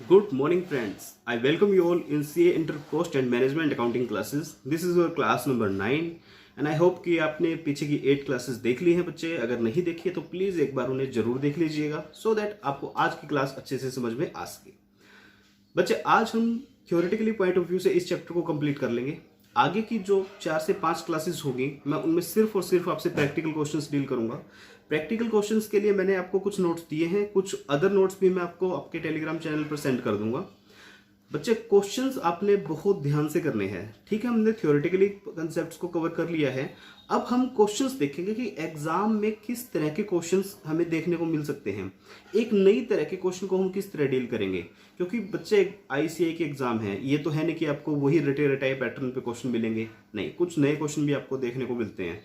Good morning, friends. I welcome you all in CA Inter Cost and Management Accounting classes. This is your class number 9 and I hope कि आपने पीछे की 8 classes देख ली हैं बच्चे. अगर नहीं देखी है तो प्लीज़ एक बार उन्हें जरूर देख लीजिएगा सो दैट आपको आज की क्लास अच्छे से समझ में आ सके. बच्चे आज हम थ्योरेटिकली पॉइंट ऑफ व्यू से इस चैप्टर को कंप्लीट कर लेंगे. आगे की जो 4 से 5 क्लासेस होगी मैं उनमें सिर्फ और सिर्फ आपसे प्रैक्टिकल क्वेश्चंस डील करूंगा. प्रैक्टिकल क्वेश्चंस के लिए मैंने आपको कुछ नोट्स दिए हैं, कुछ अदर नोट्स भी मैं आपको आपके टेलीग्राम चैनल पर सेंड कर दूंगा. बच्चे क्वेश्चंस आपने बहुत ध्यान से करने हैं. ठीक है, हमने थ्योरेटिकली कंसेप्ट्स को कवर कर लिया है. अब हम क्वेश्चंस देखेंगे कि एग्जाम में किस तरह के क्वेश्चंस हमें देखने को मिल सकते हैं. एक नई तरह के क्वेश्चन को हम किस तरह डील करेंगे, क्योंकि बच्चे आईसीआई के एग्जाम है. ये तो है नहीं कि आपको वही रटे रटाए पैटर्न पे क्वेश्चन मिलेंगे. नहीं, कुछ नए क्वेश्चन भी आपको देखने को मिलते हैं.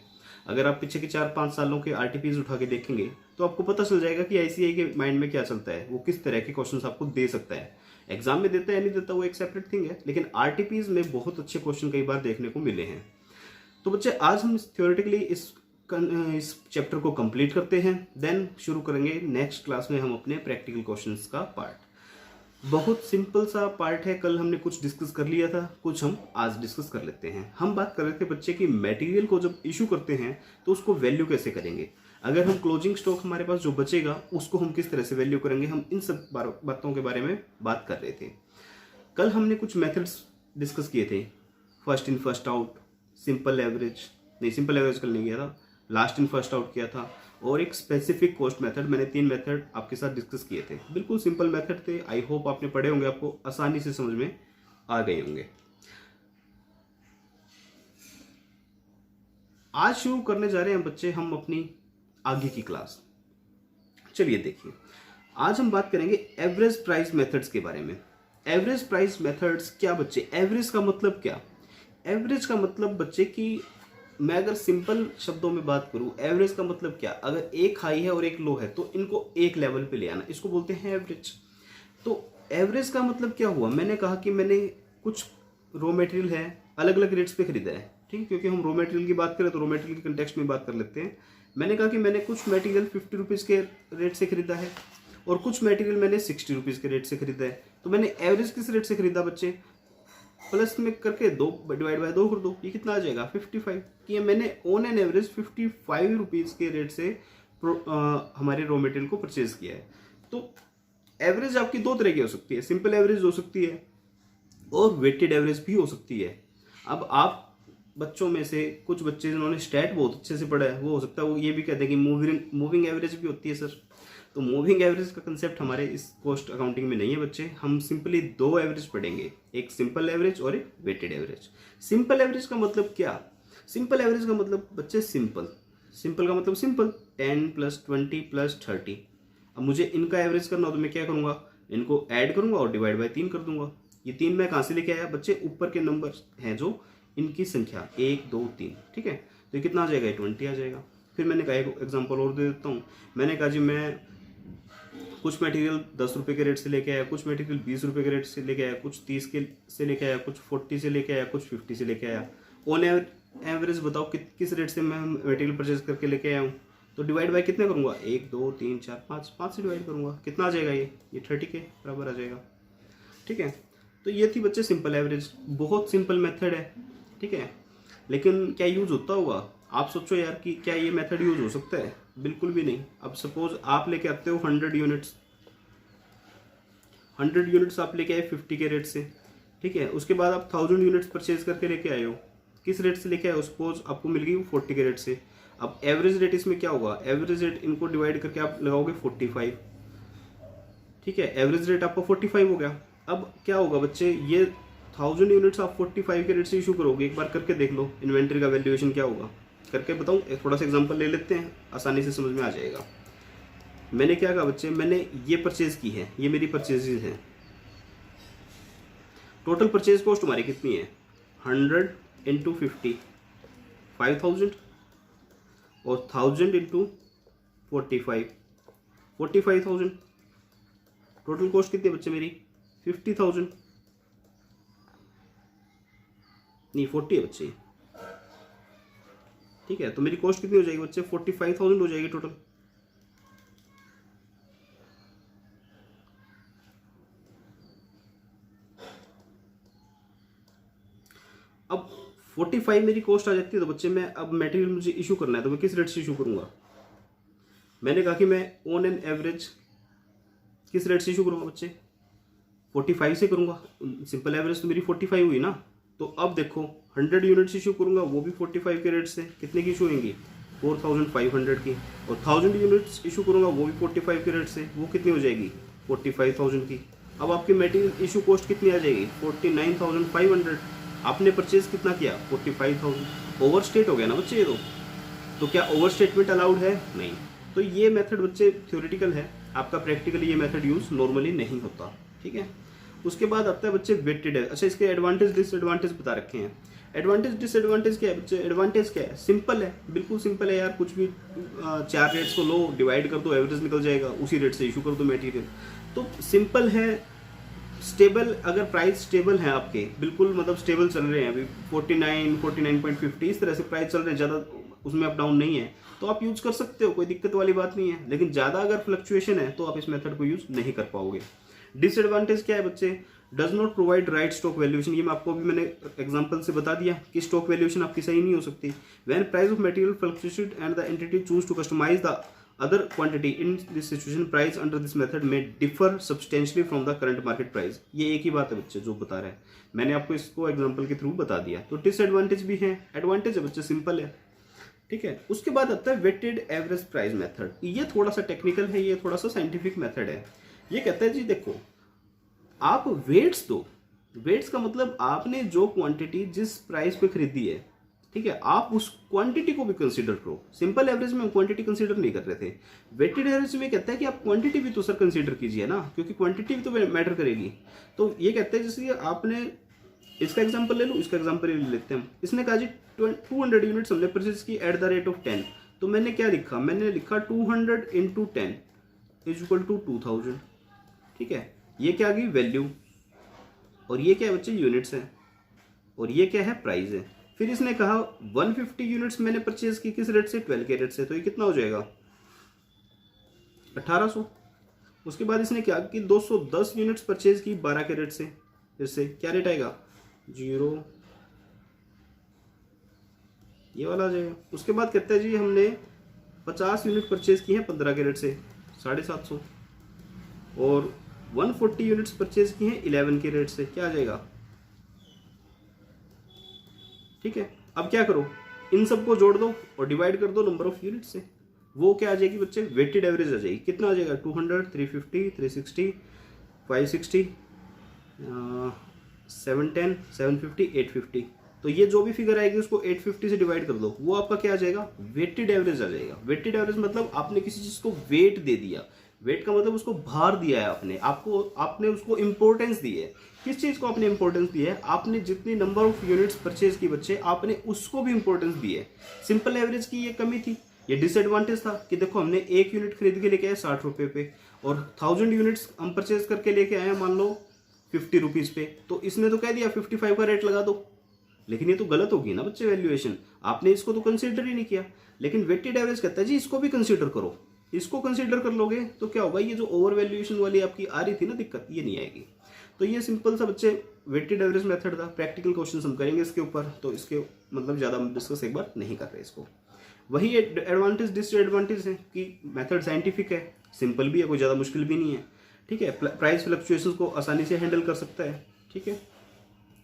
अगर आप पीछे के 4-5 सालों के आरटीपीज उठा के देखेंगे तो आपको पता चल जाएगा कि आईसीआई के माइंड में क्या चलता है, वो किस तरह के क्वेश्चंस आपको दे सकता है. एग्जाम में देता है नहीं देता वो एक सेपरेट थिंग है, लेकिन आरटीपीज में बहुत अच्छे क्वेश्चन कई बार देखने को मिले हैं. तो बच्चे आज हम थ्योरेटिकली इस चैप्टर को कंप्लीट करते हैं, देन शुरू करेंगे नेक्स्ट क्लास में हम अपने प्रैक्टिकल क्वेश्चंस का पार्ट. बहुत सिंपल सा पार्ट है. कल हमने कुछ डिस्कस कर लिया था, कुछ हम आज डिस्कस कर लेते हैं. हम बात कर रहे थे बच्चे की मटेरियल को जब इशू करते हैं तो उसको वैल्यू कैसे करेंगे. अगर हम क्लोजिंग स्टॉक हमारे पास जो बचेगा उसको हम किस तरह से वैल्यू करेंगे, हम इन सब बातों के बारे में बात कर रहे थे. कल हमने कुछ मेथड्स डिस्कस किए थे. First in first out, simple average, नहीं सिंपल एवरेज कल नहीं किया था, लास्ट इन फर्स्ट आउट किया था, और एक स्पेसिफिक कॉस्ट मेथड. मैंने 3 मेथड आपके साथ डिस्कस किए थे. बिल्कुल सिंपल मेथड थे. आई होप आपने पढ़े होंगे, आपको आसानी से समझ में आ गए होंगे. आज शुरू करने जा रहे हैं बच्चे हम अपनी आगे की क्लास. चलिए देखिए, आज हम बात करेंगे एवरेज प्राइस मेथड्स के बारे में. एवरेज प्राइस मेथड्स क्या बच्चे? एवरेज का मतलब क्या? एवरेज का मतलब बच्चे कि मैं अगर सिंपल शब्दों में बात करूं, एवरेज का मतलब क्या? अगर एक हाई है और एक लो है तो इनको एक लेवल पे ले आना, इसको बोलते हैं एवरेज. तो एवरेज का मतलब क्या हुआ? मैंने कहा कि मैंने कुछ रॉ मटेरियल है अलग अलग रेट्स पे खरीदा है. ठीक, क्योंकि हम रॉ मटेरियल की बात करें तो रॉ मटेरियल के कंटेक्स्ट में बात कर लेते हैं. मैंने कहा कि मैंने कुछ मटेरियल 50 रुपीज़ के रेट से खरीदा है और कुछ मटेरियल मैंने 60 रुपीज़ के रेट से खरीदा है. तो मैंने एवरेज किस रेट से खरीदा बच्चे? प्लस में करके 2 डिवाइड बाय 2 कर दो, ये कितना आ जाएगा? 55. कि ये मैंने ऑन एन एवरेज 55 रुपीज़ के रेट से हमारे रॉ मटेरियल को परचेज किया है. तो एवरेज आपकी 2 तरह की हो सकती है. सिंपल एवरेज हो सकती है और वेटेड एवरेज भी हो सकती है. अब आप बच्चों में से कुछ बच्चे जिन्होंने स्टैट बहुत अच्छे से पढ़ा है वो हो सकता है वो ये भी कहते हैं कि मूविंग एवरेज भी होती है सर. तो मूविंग एवरेज का कंसेप्ट हमारे इस कॉस्ट अकाउंटिंग में नहीं है बच्चे. हम सिंपली 2 एवरेज पढ़ेंगे, एक सिंपल एवरेज और एक वेटेड एवरेज. सिंपल एवरेज का मतलब क्या? सिंपल एवरेज का मतलब बच्चे सिंपल. सिंपल का मतलब सिंपल, 10 + 20 + 30. अब मुझे इनका एवरेज करना हो तो मैं क्या करूंगा? इनको ऐड करूंगा और डिवाइड बाय 3 कर दूंगा. ये 3 मैं कहाँ से लेके आया बच्चे? ऊपर के नंबर हैं जो इनकी संख्या 1 2 3. ठीक है, तो ये कितना आ जाएगा? 20 आ जाएगा. फिर मैंने कहा एक एग्जांपल और दे देता हूँ. मैंने कहा जी मैं कुछ मटेरियल 10 रुपये के रेट से लेके आया, कुछ मटेरियल 20 रुपये के रेट से लेके आया, कुछ 30 के से लेके आया, कुछ 40 से लेके आया, कुछ 50 से लेके आया. ऑन एवरेज बताओ किस रेट से मैं मटेरियल परचेज करके लेके आया हूँ. तो डिवाइड बाय कितने करूँगा? 1 2 3 4 5 से डिवाइड करूँगा. कितना आ जाएगा? ये 30 के बराबर आ जाएगा. ठीक है, तो ये थी बच्चे सिंपल एवरेज. बहुत सिंपल मेथड है. ठीक है, लेकिन क्या यूज होता होगा? आप सोचो यार कि क्या ये मेथड यूज हो सकता है? बिल्कुल भी नहीं. अब सपोज आप लेके आते हो 100 यूनिट्स आप लेके आए 50 के रेट से. ठीक है, उसके बाद आप 1000 यूनिट्स परचेज करके लेके आए हो. किस रेट से लेके आए हो? सपोज आपको मिल गई 40 के रेट से. अब एवरेज रेट इसमें क्या होगा? एवरेज रेट इनको डिवाइड करके आप लगाओगे 45. ठीक है, एवरेज रेट आपका 45 हो गया. अब क्या होगा बच्चे? ये 1000 यूनिट्स आप 45 के रेट से इशू करोगे. एक बार करके देख लो इन्वेंट्री का वैल्यूएशन क्या होगा. करके बताऊं? एक थोड़ा सा एग्जांपल ले लेते हैं, आसानी से समझ में आ जाएगा. मैंने क्या कहा बच्चे? मैंने ये परचेज की है, ये मेरी परचेजेज हैं. टोटल परचेज कॉस्ट हमारी कितनी है? 100 × 50 5000 और 1000 × 45 45,000. टोटल कॉस्ट कितनी है बच्चे मेरी? 50,000. नहीं 40 है बच्चे. ठीक है, तो मेरी कॉस्ट कितनी हो जाएगी बच्चे? 45,000 हो जाएगी टोटल. अब 45 मेरी कॉस्ट आ जाती है तो बच्चे मैं अब मटेरियल मुझे इशू करना है तो मैं किस रेट से इशू करूंगा? मैंने कहा कि मैं ऑन एन एवरेज किस रेट से इशू करूंगा बच्चे? 45 से करूंगा। सिंपल एवरेज तो मेरी 45 हुई ना। तो अब देखो 100 यूनिट्स इशू करूंगा वो भी 45 के रेट से। कितने की इशू होंगी? 4500 की। और 1000 यूनिट्स इशू करूंगा वो भी 45 के रेट से। वो कितनी हो जाएगी? 45,000 की। अब आपकी मटेरियल इशू कॉस्ट कितनी आ जाएगी? 49,500। आपने परचेज कितना किया? 45,000। ओवर स्टेट हो गया ना बच्चे ये तो क्या ओवर स्टेटमेंट अलाउड है? नहीं। तो ये मेथड बच्चे थ्योरेटिकल है, आपका प्रैक्टिकली ये मेथड यूज नॉर्मली नहीं होता। ठीक है। उसके बाद आता है बच्चे वेटेड है। अच्छा, इसके एडवांटेज डिसएडवांटेज बता रखे हैं। एडवांटेज डिसएडवांटेज क्या है बच्चे? एडवांटेज क्या है? सिंपल है, बिल्कुल सिंपल है यार। कुछ भी 4 रेट्स को लो, डिवाइड कर दो, एवरेज निकल जाएगा, उसी रेट से इशू कर दो मटेरियल। तो सिंपल है। स्टेबल, अगर प्राइस स्टेबल है आपके, बिल्कुल मतलब स्टेबल चल रहे हैं अभी 49, 49.50 इस तरह से प्राइस चल रहे हैं, ज़्यादा उसमें अप डाउन नहीं है, तो आप यूज कर सकते हो, कोई दिक्कत वाली बात नहीं है। लेकिन ज़्यादा अगर फ्लक्चुएशन है तो आप इस मेथड को यूज नहीं कर पाओगे। डिसएडवांटेज क्या है बच्चे? Does not provide right stock valuation. ये मैं आपको भी मैंने एग्जांपल से बता दिया कि स्टॉक वैल्यूएशन आपकी सही नहीं हो सकती। When price of material fluctuated and the entity choose to customise the other quantity in this situation, price under this method may differ substantially from the current market price। ये एक ही बात है बच्चे जो बता रहे हैं, मैंने आपको इसको एग्जांपल के थ्रू बता दिया। तो डिसएडवांटेज भी है, एडवांटेज है बच्चे, सिंपल है। ठीक है। उसके बाद आता है वेटेड एवरेज प्राइस मेथड। ये थोड़ा सा टेक्निकल है, ये थोड़ा सा साइंटिफिक मेथड है। ये कहता है जी देखो, आप वेट्स दो। वेट्स का मतलब आपने जो क्वांटिटी जिस प्राइस पे खरीदी है, ठीक है, आप उस क्वांटिटी को भी कंसीडर करो। सिंपल एवरेज में हम क्वांटिटी कंसीडर नहीं कर रहे थे। वेटेड एवरेज में कहता है कि आप क्वांटिटी भी तो सर कंसीडर कीजिए ना, क्योंकि क्वांटिटी भी तो मैटर करेगी। तो ये कहते हैं जैसे आपने इसका एग्जांपल ले लो, इसका एग्जांपल ले लेते हैं हम। इसने कहा जी 200 यूनिट्स हमने परचेज की एट द रेट ऑफ 10। तो मैंने क्या लिखा? मैंने लिखा 200 इंटू 10 इज इक्वल टू 2000। ठीक है। ये क्या आ गई? वैल्यू। और ये क्या है बच्चे? यूनिट्स है। और ये क्या है? प्राइस है। फिर इसने कहा 150 यूनिट्स मैंने परचेज की किस रेट से? 12 के रेट से। तो ये कितना हो जाएगा? 1800। उसके बाद इसने क्या कि 210 यूनिट्स परचेज की 12 के रेट से, इससे क्या रेट आएगा? 0। ये वाला आ जाएगा। उसके बाद कहता है जी हमने 50 यूनिट परचेज की हैं 15 के रेट से, 750। और 140 यूनिट्स परचेज की हैं 11 के रेट से, क्या आ जाएगा? ठीक है। अब क्या करो? इन सबको जोड़ दो और डिवाइड कर दो नंबर ऑफ यूनिट से। वो क्या आ जाएगी बच्चे? वेटेड एवरेज आ जाएगी। कितना आ जाएगा? 200, 350, 360, 560, 710, 750, 850। तो ये जो भी फिगर आएगी उसको 850 से डिवाइड कर दो, वो आपका क्या आ जाएगा? वेटेड एवरेज आ जाएगा। वेटेड एवरेज मतलब आपने किसी चीज को वेट दे दिया। वेट का मतलब उसको भार दिया है आपने उसको इंपॉर्टेंस दी है। किस चीज को आपने इंपॉर्टेंस दी है? आपने जितनी नंबर ऑफ यूनिट्स परचेज की बच्चे, आपने उसको भी इंपॉर्टेंस दी है। सिंपल एवरेज की ये कमी थी, ये डिसएडवांटेज था कि देखो हमने 1 यूनिट खरीद के लेके आए 60 रुपए पे, और 1000 यूनिट्स हम परचेज करके लेके आए मान लो 50 रुपीज पे। तो इसने तो कह दिया 55 का रेट लगा दो, लेकिन ये तो गलत होगी ना बच्चे वैल्यूएशन। आपने इसको तो कंसीडर ही नहीं किया। लेकिन वेटेड एवरेज कहता है जी इसको भी कंसीडर करो। इसको कंसीडर कर लोगे तो क्या होगा? ये जो ओवर वैल्यूएशन वाली आपकी आ रही थी ना दिक्कत, ये नहीं आएगी। तो ये सिंपल सा बच्चे वेटेड एवरेज मेथड था। प्रैक्टिकल क्वेश्चन हम करेंगे इसके ऊपर, तो इसके मतलब ज़्यादा डिस्कस एक बार नहीं कर रहे इसको। वही एडवांटेज डिसएडवांटेज है कि मेथड साइंटिफिक है, सिंपल भी है, कोई ज़्यादा मुश्किल भी नहीं है। ठीक है। प्राइस फ्लक्चुएशन को आसानी से हैंडल कर सकता है। ठीक है।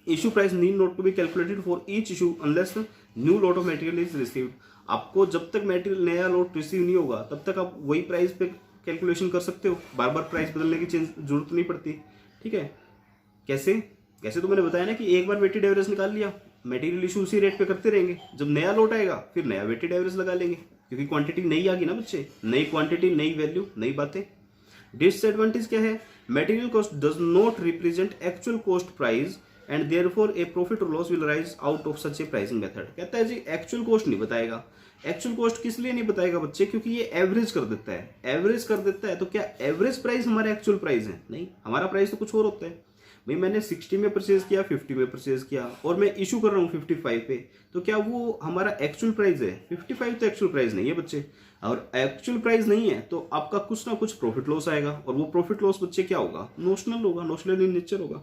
Issue price need not to be calculated for each issue unless new lot of material is received. आपको जब तक मटेरियल नया लॉट रिसीव नहीं होगा तब तक आप वही प्राइस पे कैलकुलेशन कर सकते हो, बार बार प्राइस बदलने की जरूरत नहीं पड़ती। ठीक है। कैसे तो मैंने बताया ना कि एक बार वेटेड एवरेज निकाल लिया, मटेरियल इशू उसी रेट पे करते रहेंगे, जब नया लॉट आएगा फिर नया वेटेड एवरेज लगा लेंगे, क्योंकि क्वांटिटी नई आ गई ना बच्चे, नई क्वांटिटी नई वैल्यू नई बातें। डिसएडवांटेज क्या है? Material cost does not represent actual cost price and therefore a profit or loss will arise out of such a pricing method. कहता है जी एक्चुअल कॉस्ट नहीं बताएगा। एक्चुअल कॉस्ट किस लिए नहीं बताएगा बच्चे? क्योंकि ये एवरेज कर देता है। एवरेज कर देता है तो क्या एवरेज प्राइस हमारा एक्चुअल प्राइस है? नहीं, हमारा प्राइस तो कुछ और होता है। भाई मैंने 60 में परचेज किया, 50 में परचेज किया और मैं इशू कर रहा हूँ 55 पे, तो क्या वो हमारा एक्चुअल प्राइस है? 55 तो एक्चुअल प्राइस नहीं है बच्चे, और एक्चुअल प्राइस नहीं है तो आपका कुछ ना कुछ प्रॉफिट लॉस आएगा, और वो प्रॉफिट लॉस बच्चे क्या होगा? नोशनल होगा, नोशनल इन नेचर होगा।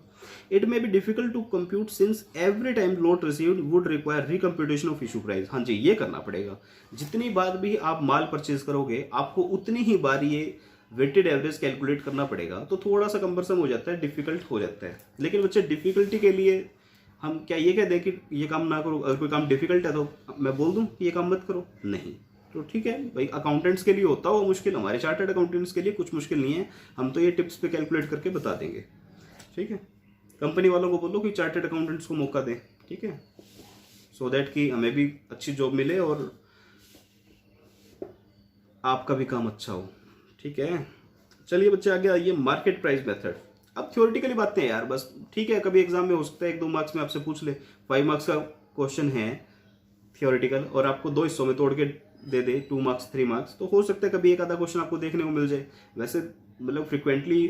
It may be difficult to compute since every time lot received would require recomputation of issue price. हाँ जी, ये करना पड़ेगा। जितनी बार भी आप माल परचेज करोगे आपको उतनी ही बार ये वेटेड एवरेज कैलकुलेट करना पड़ेगा, तो थोड़ा सा कंबरसम हो जाता है, डिफिकल्ट हो जाता है। लेकिन बच्चे डिफिकल्टी के लिए हम क्या ये कह दें कि ये काम ना करो? अगर कोई काम डिफिकल्ट है तो मैं बोल दूं कि ये काम मत करो? नहीं। तो ठीक है भाई, अकाउंटेंट्स के लिए होता हो मुश्किल, हमारे चार्टर्ड अकाउंटेंट्स के लिए कुछ मुश्किल नहीं है, हम तो ये टिप्स पे कैलकुलेट करके बता देंगे। ठीक है, कंपनी वालों को बोलो कि चार्टर्ड अकाउंटेंट्स को मौका दें, ठीक है, सो दैट कि हमें भी अच्छी जॉब मिले और आपका भी काम अच्छा हो। ठीक है, चलिए बच्चे आगे आइए, मार्केट प्राइस मेथड। अब थ्योरेटिकली बातें हैं यार, बस ठीक है, कभी एग्जाम में हो सकता है 1-2 मार्क्स में आपसे पूछ ले, 5 मार्क्स का क्वेश्चन है थ्योरेटिकल और आपको 2 हिस्सों में तोड़ के दे दे, 2 मार्क्स 3 मार्क्स, तो हो सकता है कभी एक आधा क्वेश्चन आपको देखने को मिल जाए। वैसे मतलब फ्रिक्वेंटली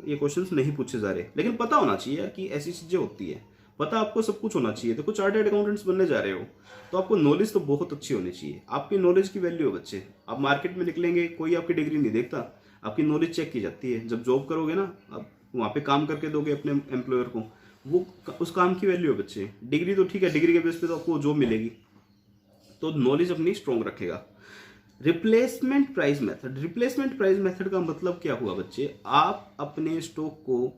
ये क्वेश्चंस नहीं पूछे जा रहे, लेकिन पता होना चाहिए यार कि ऐसी चीजें होती है, पता आपको सब कुछ होना चाहिए। देखो चार्टर्ड अकाउंटेंट्स बनने जा रहे हो तो आपको नॉलेज तो बहुत अच्छी होनी चाहिए, आपकी नॉलेज की वैल्यू है बच्चे। आप मार्केट में निकलेंगे, कोई आपकी डिग्री नहीं देखता, आपकी नॉलेज चेक की जाती है। जब जॉब करोगे ना, आप वहाँ पे काम करके दोगे अपने एम्प्लॉयर को, वो उस काम की वैल्यू है बच्चे। डिग्री तो ठीक है, डिग्री के बेस पे तो आपको जॉब मिलेगी, तो नॉलेज अपनी स्ट्रॉन्ग रखेगा। Replacement price method, replacement price method का मतलब क्या हुआ बच्चे? आप अपने स्टॉक को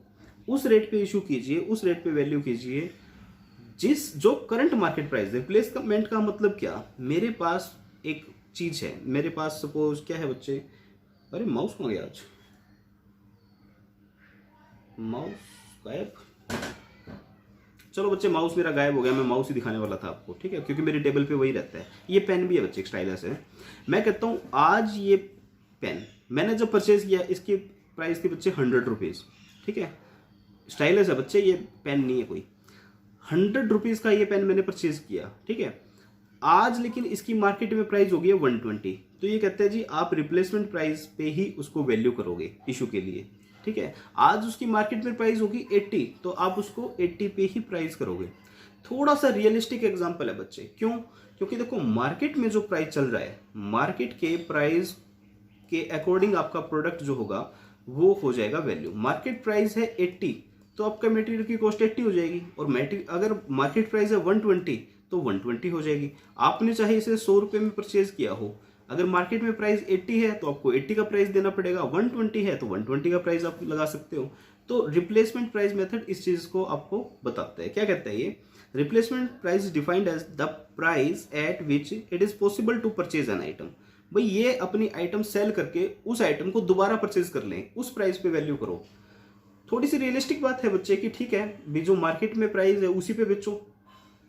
उस रेट पे इशू कीजिए, उस रेट पे वैल्यू कीजिए जिस जो करंट मार्केट प्राइस। रिप्लेसमेंट का मतलब क्या? मेरे पास एक चीज है, मेरे पास सपोज क्या है बच्चे, अरे माउस कहाँ गया आज? माउस गायब। चलो बच्चे, माउस मेरा गायब हो गया, मैं माउस ही दिखाने वाला था आपको, ठीक है, क्योंकि मेरी टेबल पे वही रहता है। ये पेन भी है बच्चे, स्टाइलस है। मैं कहता हूँ आज ये पेन मैंने जब परचेज किया, इसकी प्राइस थी बच्चे 100 रुपीज़, ठीक है, स्टाइलस है बच्चे, ये पेन नहीं है कोई। 100 रुपीज़ का ये पेन मैंने परचेज किया, ठीक है। आज लेकिन इसकी मार्केट में प्राइस हो गई है 120, तो ये कहते हैं जी आप रिप्लेसमेंट प्राइस पे ही उसको वैल्यू करोगे इशू के लिए, ठीक है। आज उसकी मार्केट में प्राइस होगी 80, तो आप उसको 80 पे ही प्राइस करोगे। थोड़ा सा रियलिस्टिक एग्जांपल है बच्चे, क्यों? क्योंकि देखो मार्केट में जो प्राइस चल रहा है, मार्केट के प्राइस के अकॉर्डिंग आपका प्रोडक्ट जो होगा वो हो जाएगा वैल्यू। मार्केट प्राइस है 80, तो आपका मटेरियल की कॉस्ट 80 हो जाएगी, और अगर मार्केट प्राइस है 120 तो 120 हो जाएगी। आपने चाहे इसे 100 रुपये में परचेज किया हो, अगर मार्केट में प्राइस 80 है तो आपको 80 का प्राइस देना पड़ेगा, 120 है तो 120 का प्राइस आप लगा सकते हो। तो रिप्लेसमेंट प्राइस मेथड इस चीज को आपको बताता है। क्या कहता है ये? Replacement price defined as the price at which it is possible to purchase an item. भाई ये अपनी आइटम सेल करके उस आइटम को दोबारा परचेज कर लें, उस प्राइस पे वैल्यू करो। थोड़ी सी रियलिस्टिक बात है बच्चे कि ठीक है भी जो मार्केट में प्राइस है उसी पे बेचो,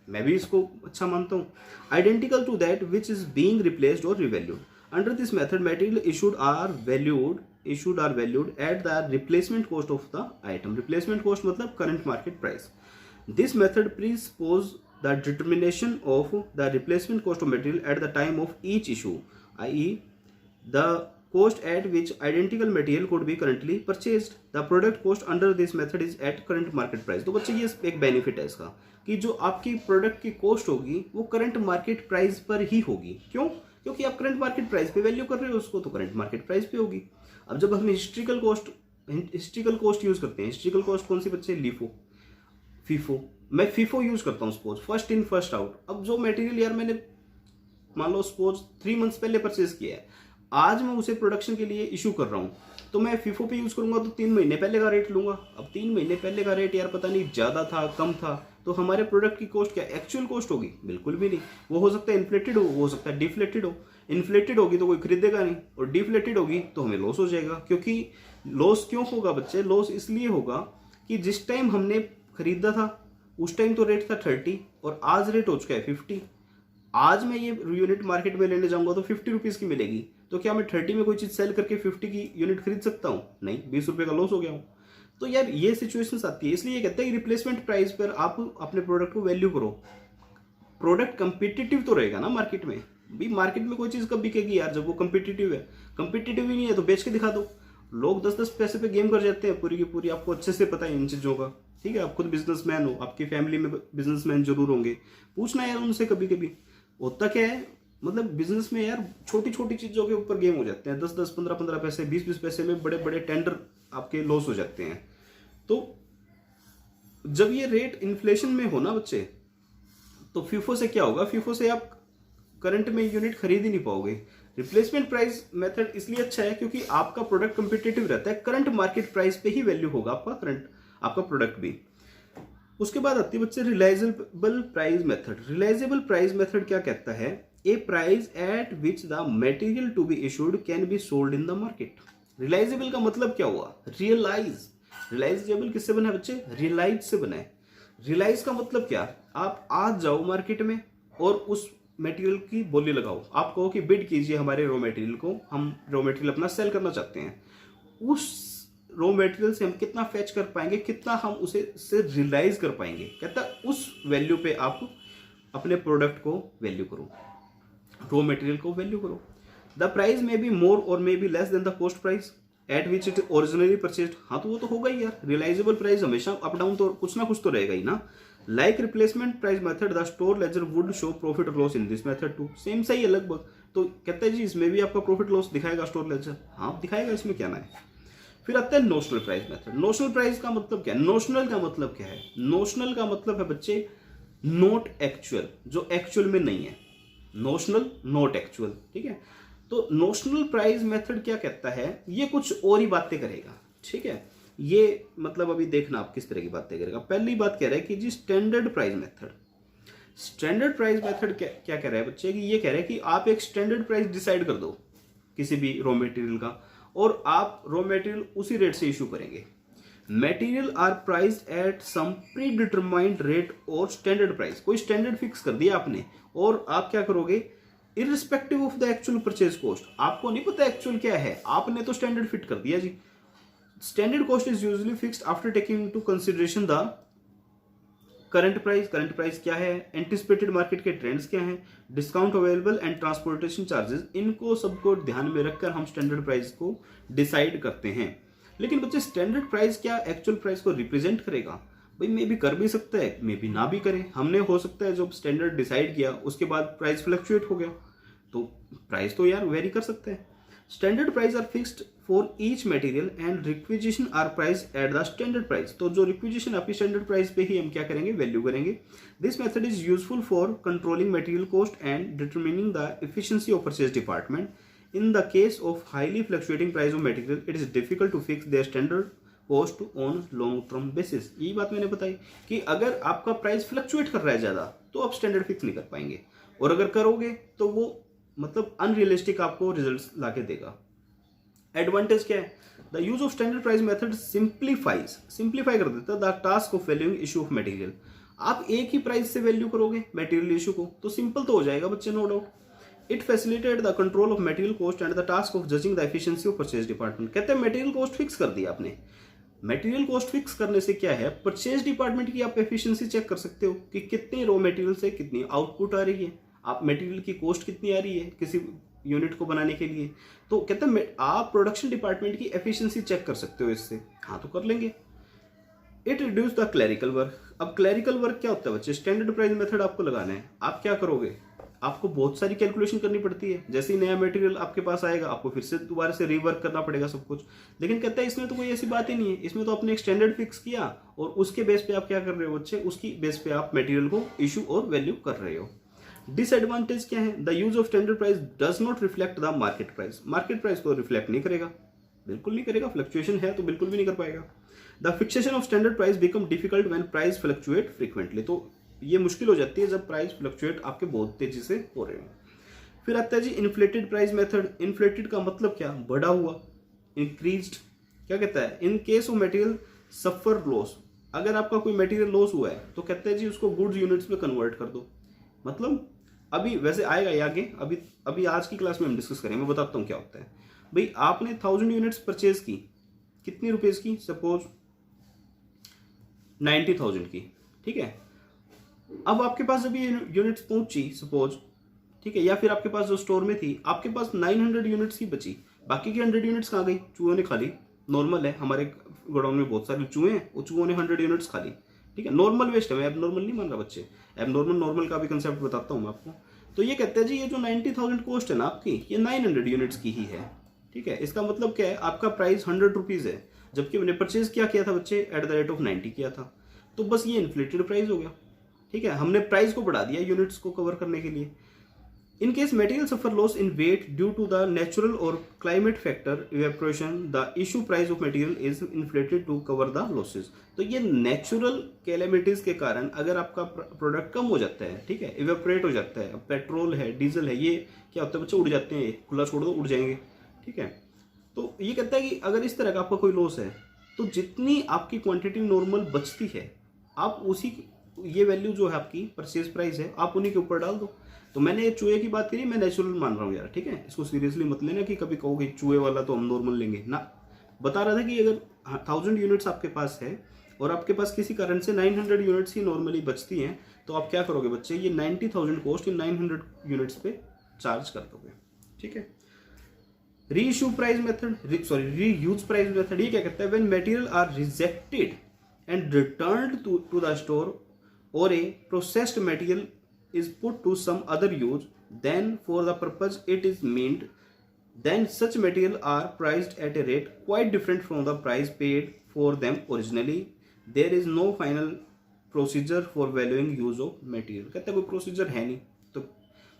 मैं भी इसको अच्छा मानता हूँ। Identical to that which is being replaced or revalued under this method, material issued are valued at the replacement cost of the item. Replacement cost मतलब current market price. This method presuppose the determination of the replacement cost of material at the time of each issue, i.e. the cost at which identical material could be currently purchased. The product cost under this method is at current market price. तो बच्चे ये एक benefit है इसका कि जो आपकी product की कॉस्ट होगी वो करंट मार्केट प्राइस पर ही होगी। क्यों? क्योंकि आप करंट मार्केट प्राइस पे वैल्यू कर रहे हो उसको, तो करंट मार्केट प्राइस पे होगी। अब जब हम हिस्ट्रिकल कॉस्ट यूज करते हैं, हिस्ट्रिकल कॉस्ट कौन सी बच्चे? LIFO, FIFO. मैं फीफो यूज करता हूँ suppose, first in first out. अब जो मटेरियल यार मैंने मान लो सपोज 3 मंथ्स पहले परचेज किया है, आज मैं उसे प्रोडक्शन के लिए इशू कर रहा हूँ, तो मैं फीफो पे यूज करूंगा तो 3 महीने पहले का रेट लूंगा। अब 3 महीने पहले का रेट यार पता नहीं ज्यादा था कम था, तो हमारे प्रोडक्ट की कॉस्ट क्या एक्चुअल कॉस्ट होगी? बिल्कुल भी नहीं। वो हो सकता है इन्फ्लेटेड हो सकता है डिफ्लेटेड हो। इन्फ्लेटेड होगी तो कोई खरीदेगा नहीं, और डिफ्लेटेड होगी तो हमें लॉस हो जाएगा। क्योंकि लॉस क्यों होगा बच्चे? लॉस इसलिए होगा कि जिस टाइम हमने खरीदा था उस टाइम तो रेट था 30 और आज रेट हो चुका है 50। आज मैं ये यूनिट मार्केट में लेने जाऊंगा तो 50 रुपीज़ की मिलेगी, तो क्या मैं 30 में कोई चीज़ सेल करके 50 की यूनिट खरीद सकता हूँ? नहीं, 20 रुपये का लॉस हो गया हूँ। तो यार ये सिचुएशंस आती है, इसलिए ये कहते हैं कि रिप्लेसमेंट प्राइस पर आप अपने प्रोडक्ट को वैल्यू करो। प्रोडक्ट कंपिटिटिव तो रहेगा ना मार्केट में। भी मार्केट में कोई चीज़ कब बिकेगी यार? जब वो कंपिटिटिव है। कंपिटिटिव ही नहीं है तो बेच के दिखा दो। लोग 10-10 पैसे पे गेम कर जाते हैं पूरी की पूरी, आपको अच्छे से पता है इन चीज़ों का, ठीक है। आप खुद बिजनेसमैन हो, आपकी फैमिली में बिजनेसमैन जरूर होंगे, पूछना यार उनसे कभी कभी। होता क्या है, मतलब बिजनेस में यार छोटी छोटी चीज़ों के ऊपर गेम हो जाते हैं, 10-10, 15-15 पैसे, 20-20 पैसे में बड़े बड़े टेंडर आपके लॉस हो जाते हैं। तो जब ये रेट इन्फ्लेशन में हो ना बच्चे, तो फीफो से क्या होगा, फीफो से आप करंट में यूनिट खरीद ही नहीं पाओगे। रिप्लेसमेंट प्राइस मेथड इसलिए अच्छा है क्योंकि आपका प्रोडक्ट कंपिटेटिव रहता है, करंट मार्केट प्राइस पे ही वैल्यू होगा आपका प्रोडक्ट भी। उसके बाद आती है बच्चे realisable price method. Realisable price method क्या कहता है, a price at which the material to be issued can be sold in the market. Realisable का मतलब क्या हुआ, रियलाइज। रिलाइजेबल किससे बना है बच्चे, रियलाइज से बना है। रियलाइज का मतलब क्या, आप आज जाओ मार्केट में और उस मटेरियल की बोली लगाओ, आप कहो कि बिड कीजिए हमारे रॉ मटेरियल को, हम रॉ मटेरियल अपना सेल करना चाहते हैं, उस रॉ मटेरियल से हम कितना फैच कर पाएंगे, कितना हम उसे से रियलाइज कर पाएंगे। कहता है उस वैल्यू पे आप अपने प्रोडक्ट को वैल्यू करो, रॉ मटेरियल को वैल्यू करो। The price may be more or may be less than the cost price at which it originally purchased. हाँ तो वो तो होगा ही यार, रियलाइजेबल प्राइस हमेशा अप डाउन तो कुछ ना कुछ तो रहेगा ही ना। Like replacement price method the store ledger would show profit or loss in this method too. Same सही है लगभग। तो कहता है जी इसमें भी आपका प्रॉफिट लॉस दिखाएगा स्टोर लेजर, हाँ दिखाएगा, इसमें क्या ना है। फिर आता है notional price method. Notional price का मतलब क्या है, नोशनल का मतलब क्या है, नोशनल का मतलब है बच्चे नॉट एक्चुअल, जो एक्चुअल में नहीं है, नोशनल नॉट एक्चुअल, ठीक है। तो नोशनल प्राइस मेथड क्या कहता है, ये कुछ और ही बातें करेगा, ठीक है। ये मतलब अभी देखना आप किस तरह की बातें करेगा। पहली बात कह रहा है कि जी standard price method. Standard price method क्या कह रहा है बच्चे, कि ये कह रहा है कि आप एक स्टैंडर्ड प्राइस डिसाइड कर दो किसी भी रॉ मटेरियल का, और आप रॉ मटेरियल उसी रेट से इशू करेंगे। मटेरियल आर प्राइस्ड एट सम प्री डिटरमाइंड रेट और स्टैंडर्ड प्राइस, कोई स्टैंडर्ड फिक्स कर दिया आपने, और आप क्या करोगे, irrespective of the actual purchase cost. आपको नहीं पता एक्चुअल क्या है, आपने तो स्टैंडर्ड फिट कर दिया जी। Standard cost is usually fixed after taking into consideration the current price. Current price क्या है, एंटिसिपेटेड मार्केट के ट्रेंड्स क्या हैं, discount available and transportation charges, इनको सबको ध्यान में रखकर हम स्टैंडर्ड प्राइस को डिसाइड करते हैं। लेकिन बच्चे स्टैंडर्ड प्राइस क्या एक्चुअल प्राइस को रिप्रेजेंट करेगा, भाई मे भी कर भी सकता है, मे भी ना भी करे। हमने हो सकता है जब स्टैंडर्ड डिसाइड किया उसके बाद प्राइस फ्लक्चुएट हो गया, तो प्राइस तो यार वेरी कर सकता है। Standard price are fixed for each material and requisition are price at the standard price. तो जो रिक्विजिशन आपकी स्टैंडर्ड प्राइस पे ही हम क्या करेंगे, वैल्यू करेंगे। This method is useful for controlling material cost and determining the efficiency of purchase department. In the case of highly fluctuating price of material, it is difficult to fix their standard cost on long term basis। यही बात मैंने बताई कि अगर आपका price fluctuate कर रहा है ज़्यादा तो आप स्टैंडर्ड फिक्स नहीं कर पाएंगे, और अगर करोगे तो वो मतलब अनरियलिस्टिक आपको रिजल्ट्स लाके देगा। एडवांटेज क्या है, the use of standard price method simplify कर देता है the task of valuing issue of material. आप एक ही प्राइस से वैल्यू करोगे मटेरियल इशू को तो सिंपल तो हो जाएगा बच्चे, no doubt. It facilitated the control of material cost and the task of judging the efficiency of purchase department। कहते हैं मटेरियल कॉस्ट फिक्स कर दिया आपने। मटेरियल कॉस्ट फिक्स करने से क्या है, परचेज डिपार्टमेंट की आप एफिशिएंसी चेक कर सकते हो कि कितनी रॉ मटेरियल से कितनी आउटपुट आ रही है, आप मटेरियल की कॉस्ट कितनी आ रही है किसी यूनिट को बनाने के लिए। तो कहते हैं आप प्रोडक्शन डिपार्टमेंट की एफिशिएंसी चेक कर सकते हो इससे, हाँ तो कर लेंगे। It reduce the clerical work. अब क्लैरिकल वर्क क्या होता है बच्चे, स्टैंडर्ड प्राइस मेथड आपको लगाना है, आप क्या करोगे, आपको बहुत सारी कैलकुलेशन करनी पड़ती है। जैसे ही नया मटेरियल आपके पास आएगा आपको फिर से दोबारा से रीवर्क करना पड़ेगा सब कुछ। लेकिन कहता है इसमें तो कोई ऐसी बात ही नहीं है, इसमें तो आपने एक स्टैंडर्ड फिक्स किया और उसके बेस पे आप क्या कर रहे हो बच्चे, उसकी बेस पे आप मटेरियल को इशू और वैल्यू कर रहे हो। डिसएडवांटेज क्या है, the use of standard price does not reflect the market price. Market price को रिफ्लेक्ट नहीं करेगा, बिल्कुल नहीं करेगा, फ्लक्चुएशन है तो बिल्कुल भी नहीं कर पाएगा। The fixation of standard price become difficult when price fluctuate frequently. तो ये मुश्किल हो जाती है जब प्राइस फ्लक्चुएट आपके बहुत तेजी से हो रहे हो। फिर आता है जी इन्फ्लेटेड प्राइस मेथड। इन्फ्लेटेड का मतलब क्या, बढ़ा हुआ, इंक्रीज्ड। क्या कहता है, in case of material suffer loss, अगर आपका कोई मटेरियल लॉस हुआ है तो कहता है जी उसको गुड्स यूनिट्स में कन्वर्ट कर दो। मतलब अभी वैसे आएगा ये आगे, अभी आज की क्लास में हम डिस्कस करेंगे, मैं बताता हूँ क्या होता है। भाई आपने 1000 यूनिट्स परचेज की, कितनी रुपीज की, सपोज 90,000 की, ठीक है। अब आपके पास अभी यूनिट्स पहुंची सपोज, ठीक है, या फिर आपके पास जो स्टोर में थी आपके पास 900 यूनिट्स की बची, बाकी की 100 यूनिट्स कहाँ गई, चूहों ने खा ली, नॉर्मल है, हमारे गोडाउन में बहुत सारे चूहे हैं, वो चूहों ने 100 यूनिट्स खा ली, ठीक है, नॉर्मल वेस्ट है, मैं एब नॉर्मल नहीं मान रहा बच्चे, एब नॉर्मल नॉर्मल का भी कंसेप्ट बताता हूँ मैं आपको। तो ये कहते हैं जी ये जो 90,000 कॉस्ट है ना आपकी, ये 900 यूनिट्स की ही है, ठीक है। इसका मतलब क्या है, आपका प्राइस 100 रुपीज़ है, जबकि मैंने परचेज क्या किया था बच्चे, एट द रेट ऑफ 90 किया था, तो बस ये इन्फ्लेटेड प्राइस हो गया, ठीक है, हमने प्राइस को बढ़ा दिया यूनिट्स को कवर करने के लिए। In case material suffer loss in weight due to the natural or climate factor evaporation, the issue price of material is inflated to cover the losses। तो ये नेचुरल कैलेमिटीज के कारण अगर आपका प्रोडक्ट कम हो जाता है, ठीक है, इवेपोरेट हो जाता है, पेट्रोल है, डीजल है, ये क्या होता है बच्चे, उड़ जाते हैं, खुला छोड़ दो उड़ जाएंगे, ठीक है। तो ये कहता है कि अगर इस तरह का आपका कोई लॉस है, तो जितनी आपकी क्वांटिटी नॉर्मल बचती है, आप उसी, ये वैल्यू जो है आपकी परचेज प्राइस है, आप उन्हीं के ऊपर डाल दो। तो मैंने ये चूहे की बात करी, मैं नेचुरल मान रहा हूँ यार, ठीक है, इसको सीरियसली मत लेना कि कभी कहोगे चूहे वाला तो हम नॉर्मल लेंगे ना। बता रहा था कि अगर 1000 यूनिट्स आपके पास है और आपके पास किसी कारण से 900 यूनिट्स ही नॉर्मली बचती हैं, तो आप क्या करोगे बच्चे, ये 90,000 कॉस्ट इन 900 यूनिट्स पे चार्ज कर दोगे, ठीक है। Reissue price method, reuse price method, ये क्या कहता है, when material are rejected and returned to the store or a processed material is put to some other use, then for the purpose it is meant, then such material are priced at a rate quite different from the price paid for them originally। There is no final procedure for valuing use of material। कहता है कोई procedure है नहीं, तो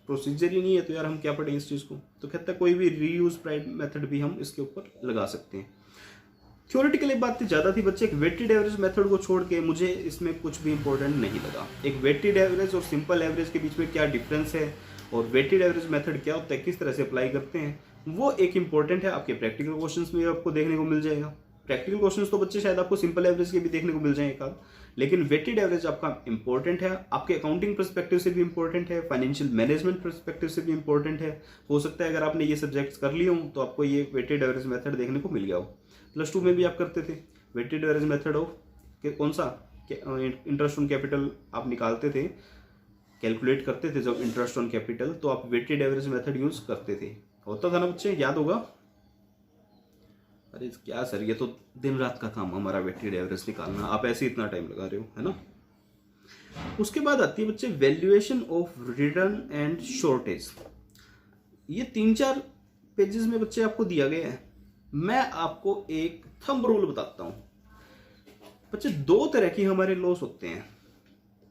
procedure ही नहीं है तो यार हम क्या पढ़ेंगे इस चीज़ को। तो कहता है कोई भी रीयूज प्राइस मेथड भी हम इसके ऊपर लगा सकते हैं। थ्योरेटिकली बात ज़्यादा थी बच्चे, एक वेटेड एवरेज मेथड को छोड़ के मुझे इसमें कुछ भी इंपॉर्टेंट नहीं लगा। एक वेटेड एवरेज और सिंपल एवरेज के बीच में क्या डिफरेंस है, और वेटेड एवरेज मेथड क्या होता है, किस तरह से अप्लाई करते हैं, वो एक इंपॉर्टेंट है। आपके प्रैक्टिकल क्वेश्चंस में आपको देखने को मिल जाएगा। प्रैक्टिकल क्वेश्चंस तो बच्चे शायद आपको सिंपल एवरेज के भी देखने को मिल जाए एक आध, लेकिन वेटेड एवरेज आपका इंपॉर्टेंट है, आपके अकाउंटिंग परस्पेक्टिव से भी इंपॉर्टेंट है, फाइनेंशियल मैनेजमेंट परस्पेक्टिव से भी इंपॉर्टेंट है। हो सकता है अगर आपने ये सब्जेक्ट्स कर लिए हो तो आपको ये वेटेड एवरेज मेथड देखने को मिल गया हो। +2 में भी आप करते थे वेटेड एवरेज मेथड ऑफ कौन सा, इंटरेस्ट ऑन कैपिटल आप निकालते थे, कैलकुलेट करते थे जब इंटरेस्ट ऑन कैपिटल, तो आप वेटेड एवरेज मेथड यूज करते थे, होता था ना बच्चे, याद होगा। अरे क्या सर, ये तो दिन रात का काम हमारा वेटेड एवरेज निकालना, आप ऐसे इतना टाइम लगा रहे हो, है ना। उसके बाद आती है बच्चे valuation of return and shortage. ये 3-4 पेजेस में बच्चे आपको दिया गया है। मैं आपको एक थंब रूल बताता हूं बच्चे। 2 तरह की हमारे लॉस होते हैं,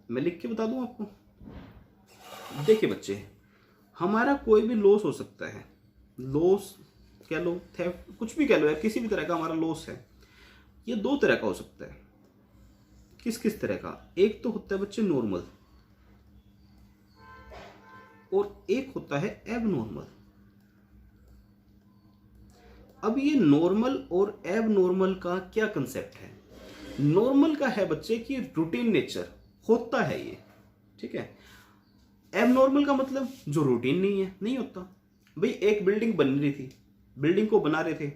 मैं लिख के बता दूं आपको। देखिए बच्चे, हमारा कोई भी लॉस हो सकता है, लॉस कह लो, थेफ्ट, कुछ भी कह लो, या किसी भी तरह का हमारा लॉस है, ये 2 तरह का हो सकता है। किस किस तरह का, एक तो होता है बच्चे नॉर्मल, और एक होता है एब नॉर्मल। अब ये नॉर्मल और एब नॉर्मल का क्या कंसेप्ट है। नॉर्मल का है बच्चे कि रूटीन नेचर होता है ये, ठीक है। एब नॉर्मल का मतलब जो रूटीन नहीं है, नहीं होता। भाई एक बिल्डिंग बन रही थी, बिल्डिंग को बना रहे थे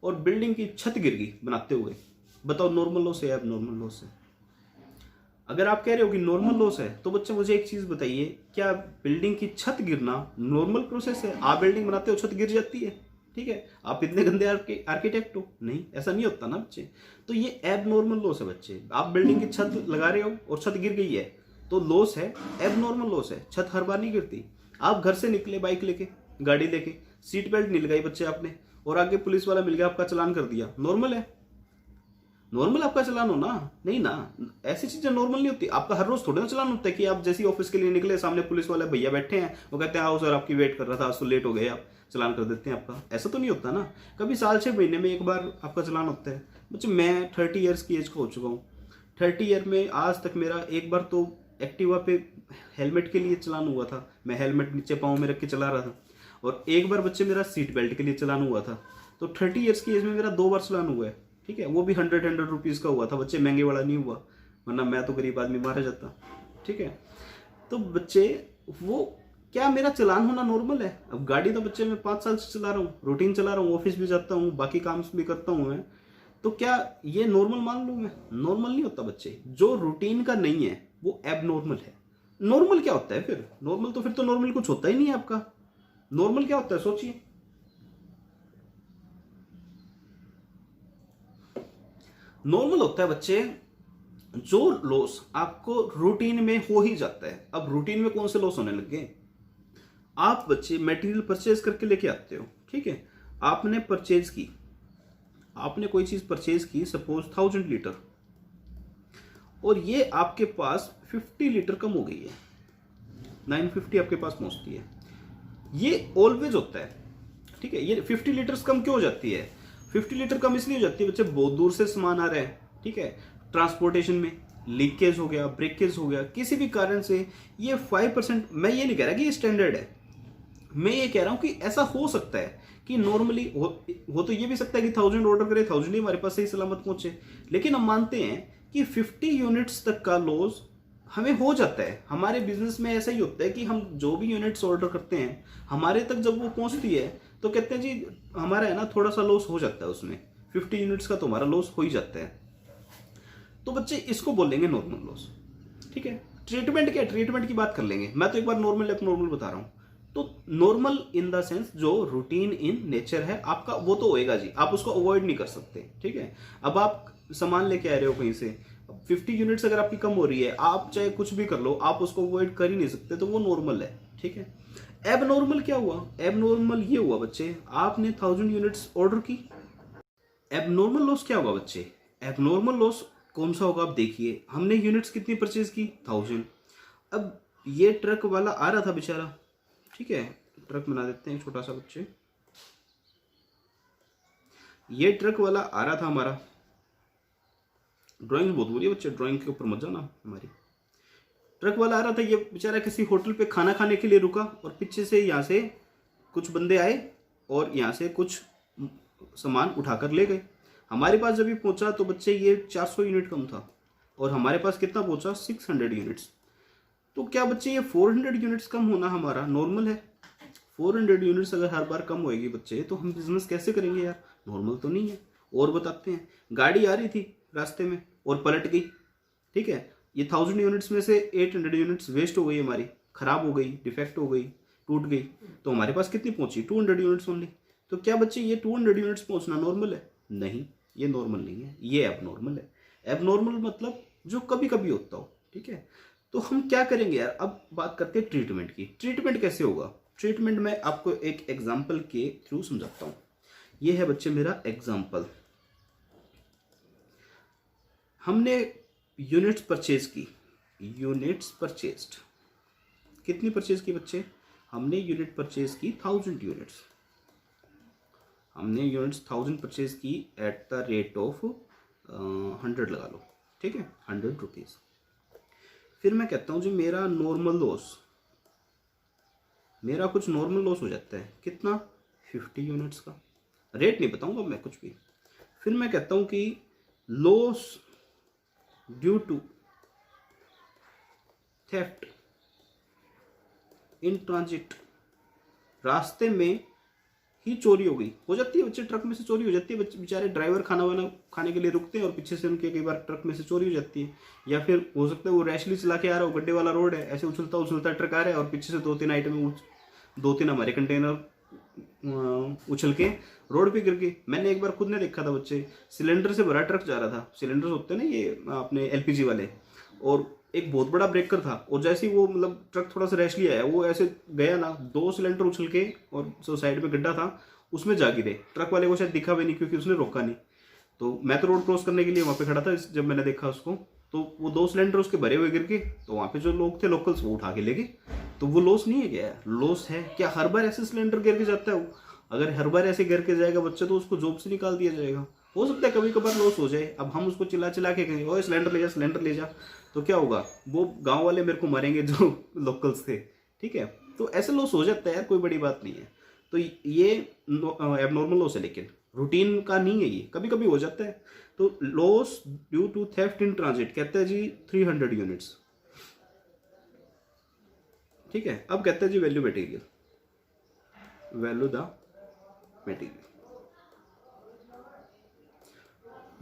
और बिल्डिंग की छत गिर गई बनाते हुए, बताओ नॉर्मल लॉस है या एब नॉर्मल लॉस है। अगर आप कह रहे हो कि नॉर्मल लॉस है, तो बच्चे मुझे एक चीज बताइए, क्या बिल्डिंग की छत गिरना नॉर्मल प्रोसेस है। आप बिल्डिंग बनाते हो, छत गिर जाती है, ठीक है, आप इतने गंदे आर्किटेक्ट हो, नहीं, ऐसा नहीं होता ना बच्चे। तो ये एब नॉर्मल लॉस है बच्चे। आप बिल्डिंग की छत लगा रहे हो और छत गिर गई है, तो लॉस है, एब नॉर्मल लॉस है। छत हर बार नहीं गिरती। आप घर से निकले बाइक लेके, गाड़ी लेके, सीट बेल्ट नहीं लगाई बच्चे आपने, और आगे पुलिस वाला मिल गया, आपका चालान कर दिया, नॉर्मल है। नॉर्मल आपका चलान हो ना, नहीं ना, ऐसी चीजें नॉर्मल नहीं होती। आपका हर रोज थोड़े ना चलान होता है कि आप जैसे ऑफिस के लिए निकले, सामने पुलिस वाले भैया बैठे हैं, वो कहते हैं आओ सर आपकी वेट कर रहा था, आज तो लेट हो गए, आप चलान कर देते हैं आपका। ऐसा तो नहीं होता ना। कभी साल 6 महीने में एक बार आपका चलान होता है। बच्चे मैं 30 ईयर्स की एज का हो चुका हूँ, 30 ईयर में आज तक मेरा एक बार तो एक्टिवा पे हेलमेट के लिए चलान हुआ था, मैं हेलमेट नीचे पाँव में रख के चला रहा था, और एक बार बच्चे मेरा सीट बेल्ट के लिए चलान हुआ था। तो 30 ईयर्स की एज में मेरा 2 बार चलान हुआ है, ठीक है, वो भी 100 रुपीज़ का हुआ था बच्चे, महंगे वाला नहीं हुआ, वरना मैं तो गरीब आदमी मारा जाता, ठीक है। तो बच्चे वो क्या मेरा चलान होना नॉर्मल है। अब गाड़ी तो बच्चे मैं 5 साल से चला रहा हूँ, रूटीन चला रहा हूँ, ऑफिस भी जाता हूँ, बाकी काम भी करता हूँ मैं, तो क्या ये नॉर्मल मान लूँ मैं? नॉर्मल नहीं होता बच्चे। जो रूटीन का नहीं है वो एब नॉर्मल है। नॉर्मल क्या होता है फिर? नॉर्मल तो फिर तो नॉर्मल कुछ होता ही नहीं है आपका। नॉर्मल क्या होता है सोचिए। नॉर्मल होता है बच्चे जो लॉस आपको रूटीन में हो ही जाता है। अब रूटीन में कौन से लॉस होने लग गए? आप बच्चे मटेरियल परचेज करके लेके आते हो, ठीक है, आपने परचेज की, आपने कोई चीज परचेज की, सपोज 1000 लीटर, और ये आपके पास 50 लीटर कम हो गई है, 950 आपके पास पहुंचती है। ये ऑलवेज होता है, ठीक है। ये 50 लीटर्स कम क्यों हो जाती है? 50 लीटर कम इसलिए हो जाती है बच्चे, बहुत दूर से सामान आ रहा है, ठीक है, ट्रांसपोर्टेशन में लीकेज हो गया, ब्रेकेज हो गया, किसी भी कारण से ये 5%। मैं ये नहीं कह रहा कि ये स्टैंडर्ड है, मैं ये कह रहा हूं कि ऐसा हो सकता है कि नॉर्मली हो तो ये भी सकता है कि 1000 ऑर्डर करे, 1000 ही हमारे पास सही सलामत पहुंचे, लेकिन हम मानते हैं कि 50 यूनिट्स तक का लॉस हमें हो जाता है। हमारे बिजनेस में ऐसा ही होता है कि हम जो भी यूनिट्स ऑर्डर करते हैं, हमारे तक जब वो पहुंचती है तो कहते हैं जी हमारा है ना थोड़ा सा लॉस हो जाता है उसमें, 50 यूनिट्स का तो हमारा लॉस हो ही जाता है। तो बच्चे इसको बोलेंगे नॉर्मल लॉस, ठीक है। ट्रीटमेंट क्या है, ट्रीटमेंट की बात कर लेंगे। मैं तो एक बार नॉर्मल एबनॉर्मल बता रहा हूं। तो नॉर्मल इन द सेंस जो रूटीन इन नेचर है आपका, वो तो होएगा जी, आप उसको अवॉइड नहीं कर सकते, ठीक है। अब आप सामान लेके आ रहे हो कहीं से, 50 यूनिट्स अगर आपकी कम हो रही है, आप चाहे कुछ भी कर लो, आप उसको अवॉइड कर ही नहीं सकते, तो वो नॉर्मल है, ठीक है। एबनॉर्मल क्या हुआ? एबनॉर्मल ये हुआ बच्चे, आपने 1000 यूनिट्स ऑर्डर की। एबनॉर्मल लॉस क्या होगा बच्चे? एबनॉर्मल लॉस कौन सा होगा? आप देखिए, हमने यूनिट्स कितनी परचेज की? 1000। अब ये ट्रक वाला आ रहा था बेचारा, ठीक है, ट्रक बना देते हैं छोटा सा बच्चे, ये ट्रक वाला आ रहा था हमारा, ड्राइंग बहुत बुरी है बच्चे, ड्राइंग के ऊपर मत जाना हमारी। ट्रक वाला आ रहा था, ये बेचारा किसी होटल पे खाना खाने के लिए रुका, और पीछे से यहाँ से कुछ बंदे आए और यहाँ से कुछ सामान उठाकर ले गए। हमारे पास जब ये पहुंचा तो बच्चे ये 400 यूनिट कम था, और हमारे पास कितना पहुंचा? 600 यूनिट्स। तो क्या बच्चे ये 400 यूनिट्स कम होना हमारा नॉर्मल है? 400 यूनिट्स अगर हर बार कम होएगी बच्चे, तो हम बिजनेस कैसे करेंगे यार? नॉर्मल तो नहीं है। और बताते हैं, गाड़ी आ रही थी रास्ते में और पलट गई, ठीक है, ये 1000 यूनिट्स में से 800 यूनिट्स वेस्ट हो गई हमारी, खराब हो गई, डिफेक्ट हो गई, टूट गई, तो हमारे पास कितनी पहुंची? 200 यूनिट्स ओनली। तो क्या बच्चे ये 200 यूनिट्स पहुंचना नॉर्मल है? नहीं, ये नॉर्मल नहीं है, ये एबनॉर्मल है। एबनॉर्मल मतलब जो कभी कभी होता हो, ठीक है। तो हम क्या करेंगे यार? अब बात करते हैं ट्रीटमेंट की। ट्रीटमेंट कैसे होगा? ट्रीटमेंट मैं आपको एक एग्जाम्पल के थ्रू समझाता हूं। ये है बच्चे मेरा एग्जाम्पल। हमने यूनिट्स परचेज की, यूनिट्स परचेज्ड, कितनी परचेज की बच्चे? हमने यूनिट परचेज की 1000 यूनिट्स, हमने यूनिट्स 1000 परचेज की एट द रेट ऑफ 100 लगा लो, ठीक है, 100 रुपीज़। फिर मैं कहता हूँ जी मेरा नॉर्मल लॉस, मेरा कुछ नॉर्मल लॉस हो जाता है, कितना? 50 यूनिट्स का। रेट नहीं बताऊंगा मैं कुछ भी। फिर मैं कहता हूँ कि loss due to theft in transit, रास्ते में ही चोरी हो जाती है बच्चे, ट्रक में से चोरी हो जाती है बच्चे, बेचारे ड्राइवर खाना वाना खाने के लिए रुकते हैं और पीछे से उनके कई बार ट्रक में से चोरी हो जाती है। या फिर हो सकता है वो रैशली चला के आ रहा हो, गड्ढे वाला रोड है, ऐसे उछलता उछलता ट्रक आ रहा है और पीछे से 2-3 आइटम, 2-3 हमारे कंटेनर उछल के रोड पे गिर गए। मैंने एक बार खुद ने देखा था बच्चे, सिलेंडर से भरा ट्रक जा रहा था, सिलेंडर होते हैं ना ये अपने एलपीजी वाले, और एक बहुत बड़ा ब्रेकर था, और जैसे ही वो मतलब ट्रक थोड़ा सा रैशली आया, वो ऐसे गया ना, 2 सिलेंडर उछल के, और जो साइड में गड्ढा था उसमें जा गिरे। ट्रक वाले को शायद दिखा भी नहीं क्योंकि उसने रोका नहीं। तो मैं तो रोड क्रॉस करने के लिए वहां पे खड़ा था, जब मैंने देखा उसको, तो वो 2 सिलेंडर उसके भरे हुए गिर गए। तो वहां पे जो लोग थे लोकल्स, वो उठा के ले गए। तो वो लॉस नहीं है क्या? लॉस है क्या? हर बार ऐसे सिलेंडर गिर के जाता है वो? अगर हर बार ऐसे गिर के जाएगा बच्चा, तो उसको जॉब से निकाल दिया जाएगा। हो सकता है कभी कभार लॉस हो जाए। अब हम उसको चिल्ला चिल्ला के कहेंगे ओए सिलेंडर ले जा, सिलेंडर ले जा, तो क्या होगा? वो गांव वाले मेरे को मारेंगे जो लोकल्स थे, ठीक है। तो ऐसे लॉस हो जाता है यार, कोई बड़ी बात नहीं है। तो ये एबनॉर्मल लॉस है, लेकिन रूटीन का नहीं है, ये कभी कभी हो जाता है। तो loss due to theft in transit कहते हैं जी 300 यूनिट्स, ठीक है। अब कहते हैं जी value material, value the material.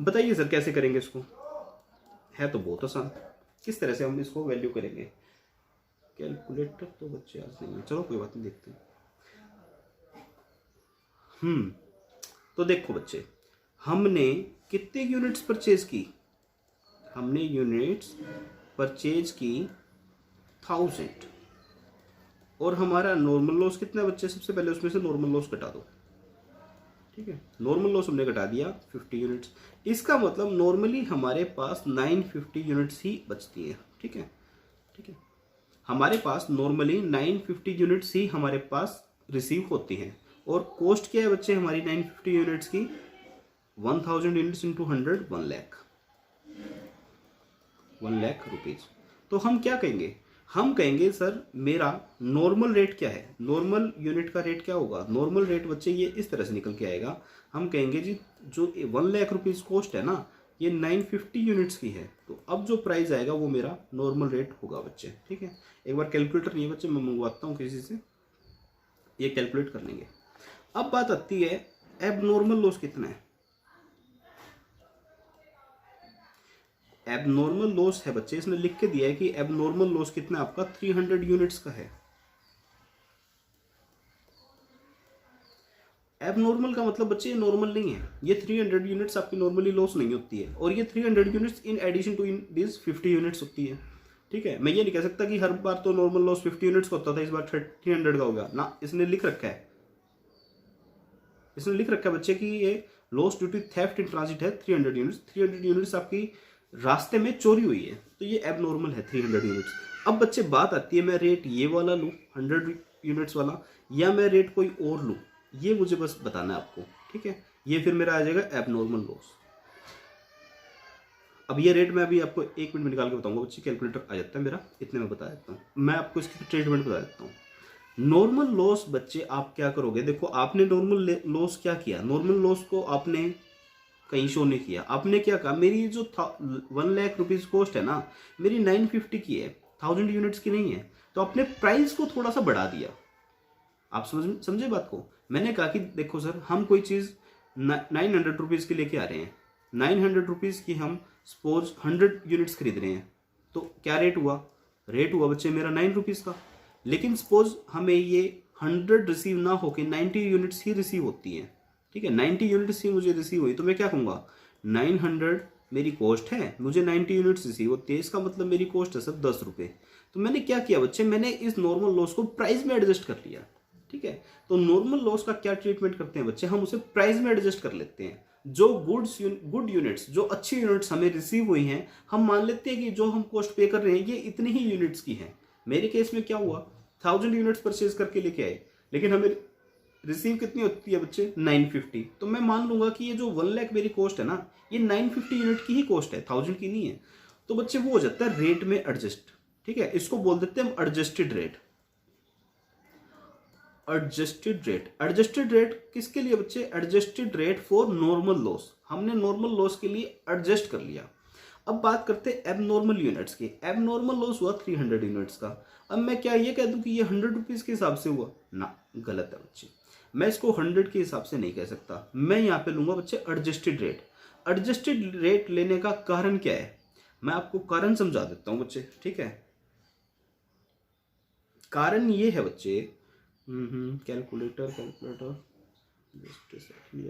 बताइए सर कैसे करेंगे इसको? है तो बहुत आसान, किस तरह से हम इसको वैल्यू करेंगे? कैलकुलेटर तो बच्चे आज नहीं है, चलो कोई बात नहीं, देखते हैं। तो देखो बच्चे, हमने कितने यूनिट्स परचेज की, हमने यूनिट्स परचेज की 1000 और हमारा नॉर्मल लॉस कितना बच्चे, सबसे पहले उसमें से नॉर्मल लॉस घटा दो। ठीक है, नॉर्मल लॉस हमने घटा दिया 50 यूनिट्स। इसका मतलब नॉर्मली हमारे पास 950 यूनिट्स ही बचती है। ठीक है, ठीक है, हमारे पास नॉर्मली 950 यूनिट्स ही हमारे पास रिसीव होती हैं। और कॉस्ट क्या है बच्चे हमारी 950 यूनिट्स की, 1000 यूनिट्स इंटू 100, 1 लाख रुपीज। तो हम क्या कहेंगे, हम कहेंगे सर मेरा नॉर्मल रेट क्या है, नॉर्मल यूनिट का रेट क्या होगा। नॉर्मल रेट बच्चे ये इस तरह से निकल के आएगा, हम कहेंगे जी जो 1 लाख रुपीज कॉस्ट है ना, ये 950 यूनिट्स की है, तो अब जो प्राइस आएगा वो मेरा नॉर्मल रेट होगा बच्चे। ठीक है, एक बार कैलकुलेटर नहीं है बच्चे, मैं मंगवाता हूँ किसी से, ये कैलकुलेट कर लेंगे। अब बात आती है एबनॉर्मल लॉस कितना है। एबनॉर्मल लॉस है बच्चे, इसने लिख के दिया है कि एबनॉर्मल लॉस कितना है आपका, 300 यूनिट्स का है। एबनॉर्मल का मतलब बच्चे ये नॉर्मल नहीं है, ये 300 यूनिट्स आपकी नॉर्मली लॉस नहीं होती है, और ये 300 units in addition to in this 50 units होती है। ठीक है, मैं ये नहीं कह सकता कि हर बार तो नॉर्मल लॉस 50 यूनिट्स का होता था, इस बार 300 का होगा ना, इसने लिख रखा है, इसने लिख रखा है बच्चे कि ये loss due to theft in transit है 300 यूनिट्स। 300 यूनिट्स आपकी रास्ते में चोरी हुई है, तो ये एबनॉर्मल है 300 यूनिट्स। अब बच्चे बात आती है मैं रेट ये वाला लूँ 100 यूनिट्स वाला, या मैं रेट कोई और लूँ, ये मुझे बस बताना है आपको। ठीक है, ये फिर मेरा आ जाएगा एबनॉर्मल लॉस। अब ये रेट मैं अभी आपको 1 मिनट में निकाल के बताऊंगा बच्चे, कैलकुलेटर आ जाता है मेरा, इतने में बता देता हूँ मैं आपको, इसकी ट्रीटमेंट बता देता हूँ। नॉर्मल लॉस बच्चे आप क्या करोगे, देखो आपने नॉर्मल लॉस क्या किया, नॉर्मल लॉस को आपने कहीं शो नहीं किया। आपने क्या कहा, मेरी जो 1 लाख रुपीज कॉस्ट है ना, मेरी 950 की है, 1000 यूनिट्स की नहीं है, तो आपने प्राइस को थोड़ा सा बढ़ा दिया। आप समझे बात को। मैंने कहा कि देखो सर हम कोई चीज 900 रुपीज की लेके आ रहे हैं, 900 रुपीज की हम सपोज 100 यूनिट्स खरीद रहे हैं, तो क्या रेट हुआ, रेट हुआ बच्चे मेरा 9 रुपीज का। लेकिन सपोज हमें ये 100 रिसीव ना होके 90 यूनिट्स ही रिसीव होती हैं। ठीक है, 90 यूनिट्स ही मुझे रिसीव हुई, तो मैं क्या कहूँगा 900 मेरी कॉस्ट है, मुझे 90 यूनिट्स रिसीव होती है, इसका मतलब मेरी कॉस्ट है सर 10 रुपये। तो मैंने क्या किया बच्चे, मैंने इस नॉर्मल लॉस को प्राइस में एडजस्ट कर लिया। ठीक है, तो नॉर्मल लॉस का क्या ट्रीटमेंट करते हैं बच्चे, हम उसे प्राइस में एडजस्ट कर लेते हैं। जो गुड यूनिट्स, जो अच्छी यूनिट्स हमें रिसीव हुई हैं, हम मान लेते हैं कि जो हम कॉस्ट पे कर रहे हैं ये इतनी ही यूनिट्स की हैं। मेरे केस में क्या हुआ, 1000 यूनिट्स परचेज करके लेके आए, लेकिन हमें रिसीव कितनी होती है बच्चे 950, तो मैं मान लूंगा कि ये जो 1 लाख मेरी कॉस्ट है ना, ये 950 यूनिट की ही कॉस्ट है, 1000 की नहीं है। तो बच्चे वो हो जाता है रेट में एडजस्ट। ठीक है, इसको बोल देते हैं हम adjusted rate. Adjusted rate, adjusted rate किसके लिए बच्चे, adjusted rate for normal loss, हमने नॉर्मल लॉस के लिए एडजस्ट कर लिया। अब बात करते हैं एबनॉर्मल यूनिट्स की। एबनॉर्मल लॉस हुआ 300 यूनिट्स का। अब मैं क्या ये कह दूं कि ये 100 रुपीज के हिसाब से हुआ ना, गलत है बच्चे, मैं इसको 100 के हिसाब से नहीं कह सकता, मैं यहाँ पे लूंगा बच्चे एडजस्टेड रेट। एडजस्टेड रेट लेने का कारण क्या है, मैं आपको कारण समझा देता हूँ बच्चे। ठीक है, कारण ये है बच्चे, कैलकुलेटर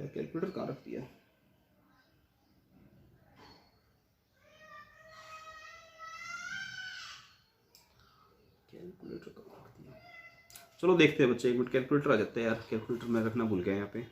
कैलकुलेटर कहाँ रख दिया, कैलकुलेटर कहाँ रख दिया, चलो देखते हैं बच्चे, 1 मिनट, कैलकुलेटर आ जाता है यार, कैलकुलेटर मैं रखना भूल गया यहाँ पे।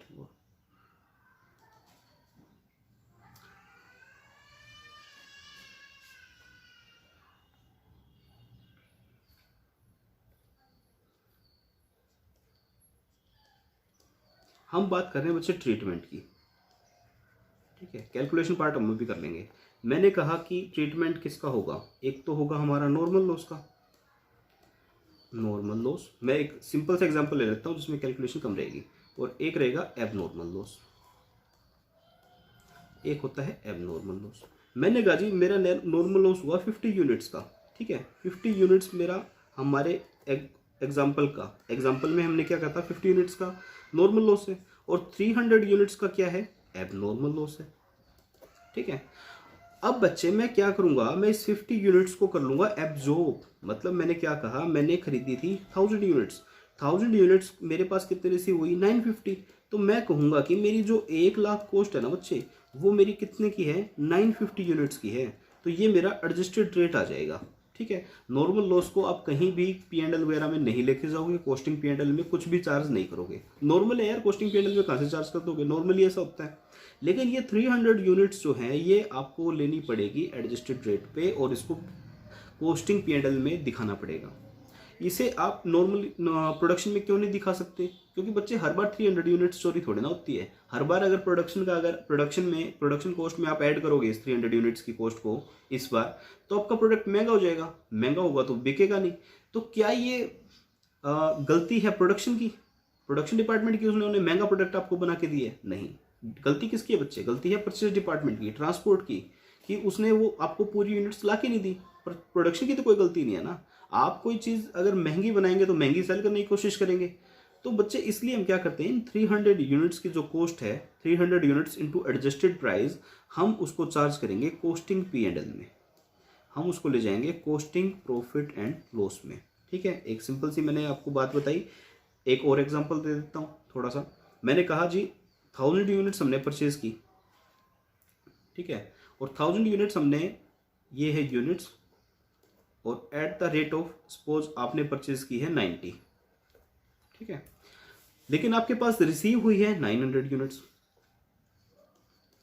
हम बात कर रहे हैं बच्चे ट्रीटमेंट की। ठीक है, कैलकुलेशन पार्ट हम भी कर लेंगे। मैंने कहा कि ट्रीटमेंट किसका होगा, एक तो होगा हमारा नॉर्मल लॉस का, नॉर्मल लॉस, मैं एक सिंपल सा एग्जांपल ले लेता हूँ जिसमें कैलकुलेशन कम रहेगी, और एक रहेगा एबनॉर्मल लॉस, एक होता है एबनॉर्मल लॉस। मैंने कहा जी मेरा नॉर्मल लॉस हुआ 50 यूनिट्स का। ठीक है, 50 यूनिट्स मेरा हमारे एग्जाम्पल में हमने क्या कहा था, 50 यूनिट्स का नॉर्मल लॉस है, और 300 यूनिट्स का क्या है, एबनॉर्मल लॉस है। ठीक है, अब बच्चे मैं क्या करूंगा, मैं इस 50 यूनिट्स को कर लूंगा एब्जॉर्ब। मतलब मैंने क्या कहा, मैंने खरीदी थी 1000 यूनिट्स, 1000 यूनिट्स मेरे पास कितने रिसीव हुई 950, तो मैं कहूँगा कि मेरी जो 1 लाख कॉस्ट है ना बच्चे, वो मेरी कितने की है, 950 यूनिट्स की है। तो ये मेरा एडजस्टेड रेट आ जाएगा। ठीक है, नॉर्मल लॉस को आप कहीं भी P&L वगैरह में नहीं लेके जाओगे, कॉस्टिंग P&L में कुछ भी चार्ज नहीं करोगे। नॉर्मल है यार, कॉस्टिंग P&L में कहाँ से चार्ज कर दोगे, नॉर्मली ऐसा होता है। लेकिन ये 300 यूनिट्स जो हैं ये आपको लेनी पड़ेगी एडजस्टेड रेट पे, और इसको कॉस्टिंग P&L में दिखाना पड़ेगा। इसे आप नॉर्मली प्रोडक्शन में क्यों नहीं दिखा सकते, क्योंकि बच्चे हर बार 300 यूनिट्स चोरी थोड़ी ना होती है। हर बार अगर प्रोडक्शन कॉस्ट में आप ऐड करोगे इस 300 यूनिट्स की कॉस्ट को इस बार, तो आपका प्रोडक्ट महंगा हो जाएगा, महंगा होगा तो बिकेगा नहीं। तो क्या ये गलती है प्रोडक्शन की, प्रोडक्शन डिपार्टमेंट की, उन्होंने महंगा प्रोडक्ट आपको बना के दिया है? नहीं। गलती किसकी है बच्चे, गलती है परचेज डिपार्टमेंट की, ट्रांसपोर्ट की, कि उसने वो आपको पूरी यूनिट्स ला के नहीं दी। पर प्रोडक्शन की तो कोई गलती नहीं है ना। आप कोई चीज़ अगर महंगी बनाएंगे तो महंगी सेल करने की कोशिश करेंगे। तो बच्चे इसलिए हम क्या करते हैं, इन 300 यूनिट्स की जो कॉस्ट है, 300 यूनिट्स इंटू एडजस्टेड प्राइस, हम उसको चार्ज करेंगे कॉस्टिंग P&L में, हम उसको ले जाएंगे कॉस्टिंग प्रॉफिट एंड लॉस में। ठीक है, एक सिंपल सी मैंने आपको बात बताई। एक और एग्जांपल दे देता हूँ थोड़ा सा। मैंने कहा जी 1000 यूनिट्स हमने परचेज की, ठीक है, और 1000 यूनिट्स हमने, ये है यूनिट्स, और at the rate of suppose आपने परचेज की है 90, ठीक है, लेकिन आपके पास रिसीव हुई है 900 यूनिट्स,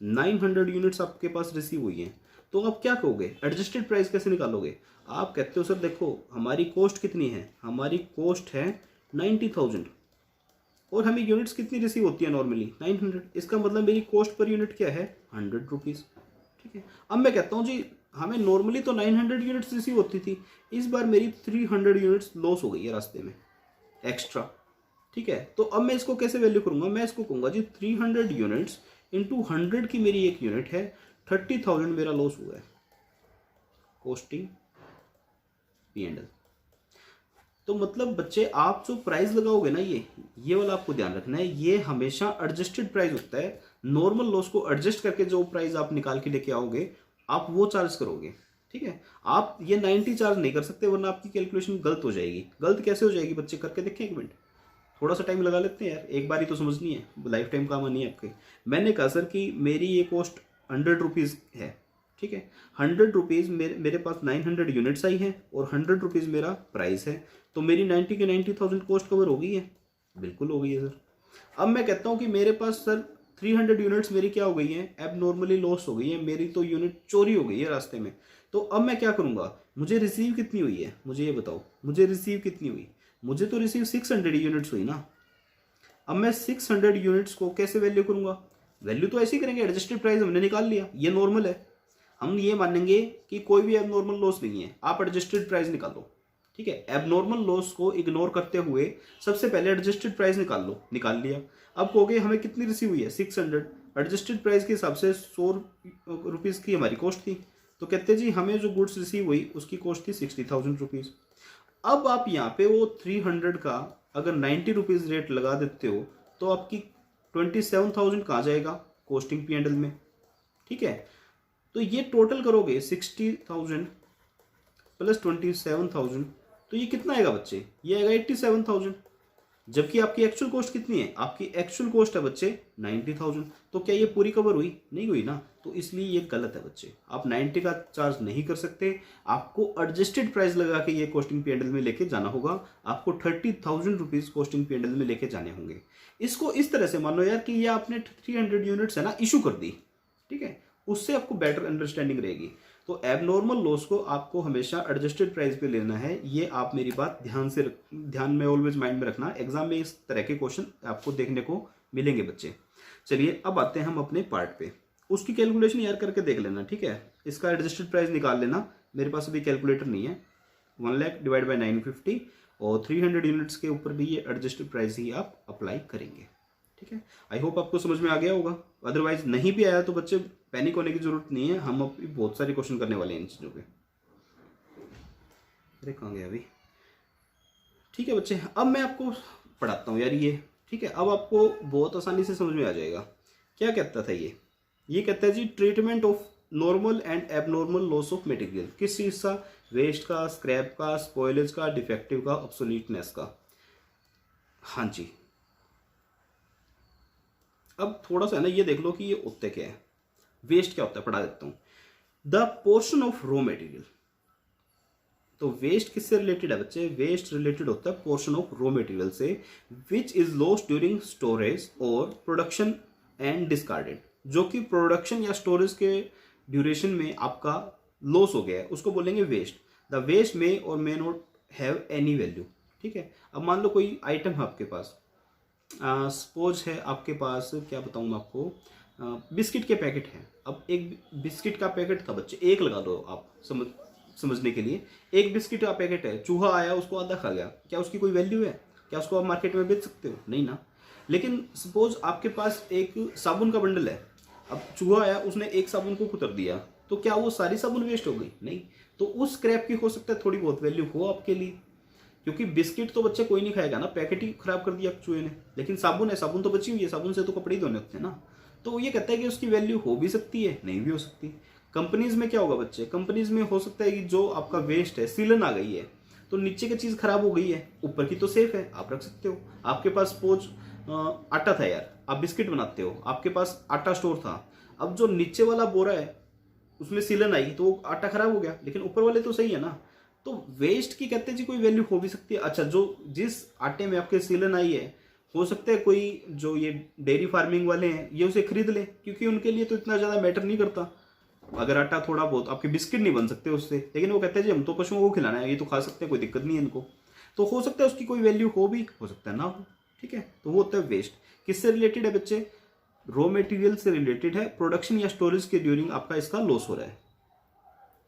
900 यूनिट्स आपके पास रिसीव हुई हैं। तो आप क्या कहोगे, एडजस्टेड प्राइस कैसे निकालोगे? आप कहते हो सर देखो हमारी कॉस्ट कितनी है, हमारी कॉस्ट है 90,000 और हमें यूनिट्स कितनी रिसीव होती है नॉर्मली, 900। इसका मतलब मेरी कॉस्ट पर यूनिट क्या है, 100 रुपीज़। ठीक है, अब मैं कहता हूँ जी हमें नॉर्मली तो 900 यूनिट्स रिसीव होती थी, इस बार मेरी 300 यूनिट्स लॉस हो गई है रास्ते में एक्स्ट्रा। ठीक है, तो अब मैं इसको कैसे वैल्यू करूंगा, मैं इसको कहूंगा जी 300 यूनिट्स इंटू 100 की मेरी एक यूनिट है, 30,000 मेरा लॉस हुआ है कॉस्टिंग P&L। तो मतलब बच्चे आप जो प्राइस लगाओगे ना, ये वाला आपको ध्यान रखना है, ये हमेशा एडजस्टेड प्राइस होता है। नॉर्मल लॉस को एडजस्ट करके जो प्राइस आप निकाल के लेके आओगे आप वो चार्ज करोगे। ठीक है, आप ये 90 चार्ज नहीं कर सकते वरना आपकी कैलकुलेशन गलत हो जाएगी। गलत कैसे हो जाएगी बच्चे, करके देखें एक मिनट, थोड़ा सा टाइम लगा लेते हैं यार, एक बार ही तो समझनी है, लाइफ टाइम काम आनी है आपके। मैंने कहा सर कि मेरी ये कॉस्ट 100 रुपीज़ है, ठीक है, 100 रुपीज़ मेरे पास 900 यूनिट्स आई हैं और 100 रुपीज़ मेरा प्राइस है, तो मेरी 90 के 90,000 कॉस्ट कवर हो गई है, बिल्कुल हो गई है सर। अब मैं कहता हूँ कि मेरे पास सर 300 यूनिट्स मेरी क्या हो गई हैं, एब नॉर्मली लॉस हो गई है, मेरी तो यूनिट चोरी हो गई है रास्ते में। तो अब मैं क्या करूँगा, मुझे रिसीव कितनी हुई है, मुझे ये बताओ, मुझे रिसीव कितनी हुई, मुझे तो रिसीव 600 यूनिट्स हुई ना। अब मैं 600 यूनिट्स को कैसे वैल्यू करूँगा, वैल्यू तो ऐसे ही करेंगे, एडजस्टेड प्राइस हमने निकाल लिया, ये नॉर्मल है, हम ये मानेंगे कि कोई भी एबनॉर्मल लॉस नहीं है, आप एडजस्टेड प्राइस निकालो। ठीक है, एबनॉर्मल लॉस को इग्नोर करते हुए सबसे पहले एडजस्टेड प्राइस निकाल लो, निकाल लिया। अब कहोगे हमें कितनी रिसीव हुई है, 600, एडजस्टेड प्राइस के हिसाब से 100 रुपीज़ की हमारी कॉस्ट थी, तो कहते जी हमें जो गुड्स रिसीव हुई उसकी कॉस्ट थी 60,000 रुपीज़। अब आप यहाँ पे वो 300 का अगर 90 रुपीज़ रेट लगा देते हो तो आपकी 27,000 कहाँ जाएगा कॉस्टिंग P&L में। ठीक है, तो ये टोटल करोगे 60,000 प्लस 27,000, तो ये कितना आएगा बच्चे, ये आएगा 87,000, जबकि आपकी एक्चुअल कॉस्ट कितनी है, आपकी एक्चुअल कॉस्ट है बच्चे 90,000। तो क्या ये पूरी कवर हुई, नहीं हुई ना, तो इसलिए ये गलत है बच्चे। आप 90 का चार्ज नहीं कर सकते, आपको एडजस्टेड प्राइस लगा के ये कॉस्टिंग P&L में लेके जाना होगा, आपको 30,000 रुपीज़ कॉस्टिंग P&L में लेके जाने होंगे। इसको इस तरह से मान लो यार कि ये आपने 300 यूनिट्स है ना इशू कर दी, ठीक है, उससे आपको बेटर अंडरस्टैंडिंग रहेगी। तो एबनॉर्मल लॉस को आपको हमेशा एडजस्टेड प्राइस पे लेना है, ये आप मेरी बात ध्यान में ऑलवेज माइंड में रखना। एग्जाम में इस तरह के क्वेश्चन आपको देखने को मिलेंगे बच्चे। चलिए अब आते हैं हम अपने पार्ट पे, उसकी कैलकुलेशन यार करके देख लेना, ठीक है, इसका एडजस्टेड प्राइस निकाल लेना। मेरे पास अभी कैलकुलेटर नहीं है, 1 लाख डिवाइड बाई 950 और 300 यूनिट्स के ऊपर भी ये एडजस्टेड प्राइस ही आप अप्लाई करेंगे। ठीक है, आई होप आपको समझ में आ गया होगा, अदरवाइज नहीं भी आया तो बच्चे पैनिक होने की जरूरत नहीं है, हम अभी बहुत सारे क्वेश्चन करने वाले हैं इन चीज़ों पे। अरे कहाँ गया अभी, ठीक है बच्चे, अब मैं आपको पढ़ाता हूँ यार ये, ठीक है, अब आपको बहुत आसानी से समझ में आ जाएगा। क्या कहता था ये कहता है जी treatment of normal and abnormal loss of material, किस चीज़ का, वेस्ट का, स्क्रैप का, स्पॉइलेज का, डिफेक्टिव का, ऑब्सोलीटनेस का। हाँ जी, अब थोड़ा सा है ना ये देख लो कि ये उत्ते क्या है, वेस्ट क्या होता है, पढ़ा देता हूँ। The portion of raw material, तो वेस्ट किससे रिलेटेड है बच्चे, वेस्ट रिलेटेड होता है पोर्शन ऑफ रॉ मटेरियल से, which is lost during storage और प्रोडक्शन एंड डिस्कार्डेड, जो कि प्रोडक्शन या स्टोरेज के ड्यूरेशन में आपका लॉस हो गया है, उसको बोलेंगे वेस्ट। द वेस्ट मे और may not have any value, ठीक है। अब मान लो कोई आइटम है आपके पास, सपोज है आपके पास, क्या बताऊँ मैं आपको, बिस्किट के पैकेट हैं। अब एक बिस्किट का पैकेट था बच्चे, एक लगा दो आप समझने के लिए, एक बिस्किट का पैकेट है, चूहा आया उसको आधा खा गया, क्या उसकी कोई वैल्यू है, क्या उसको आप मार्केट में बेच सकते हो, नहीं ना। लेकिन सपोज आपके पास एक साबुन का बंडल है, अब चूहा आया उसने एक साबुन को कुतर दिया, तो क्या वो सारी साबुन वेस्ट हो गई, नहीं। तो उस स्क्रैप की हो सकता है थोड़ी बहुत वैल्यू हो आपके लिए, क्योंकि बिस्किट तो बच्चे कोई नहीं खाएगा ना, पैकेट ही खराब कर दिया चूहे ने, लेकिन साबुन है, साबुन तो बची हुई है, साबुन से तो कपड़े ही धोने होते हैं ना। तो ये कहता है कि उसकी वैल्यू हो भी सकती है, नहीं भी हो सकती। कंपनीज में क्या होगा बच्चे, कंपनीज में हो सकता है कि जो आपका वेस्ट है, सीलन आ गई है, तो नीचे की चीज खराब हो गई है, ऊपर की तो सेफ है, आप रख सकते हो। आपके पास सपोज आटा था यार, आप बिस्किट बनाते हो, आपके पास आटा स्टोर था, अब जो नीचे वाला बोरा है उसमें सीलन आई तो वो आटा खराब हो गया, लेकिन ऊपर वाले तो सही है ना। तो वेस्ट की कहते हैं जी कोई वैल्यू हो भी सकती है। अच्छा, जो जिस आटे में आपके सीलन आई है, हो सकता है कोई जो ये डेयरी फार्मिंग वाले हैं ये उसे खरीद ले, क्योंकि उनके लिए तो इतना ज़्यादा मैटर नहीं करता। अगर आटा थोड़ा बहुत, आपके बिस्किट नहीं बन सकते उससे, लेकिन वो कहते हैं जी हम तो पशुओं को खिलाना है, ये तो खा सकते हैं, कोई दिक्कत नहीं है इनको। तो हो सकता है उसकी कोई वैल्यू हो भी, हो सकता है ना हो, ठीक है। तो वो होता है वेस्ट। किससे रिलेटेड है बच्चे, रॉ मटेरियल से रिलेटेड है, प्रोडक्शन या स्टोरेज के ड्यूरिंग आपका इसका लॉस हो रहा है।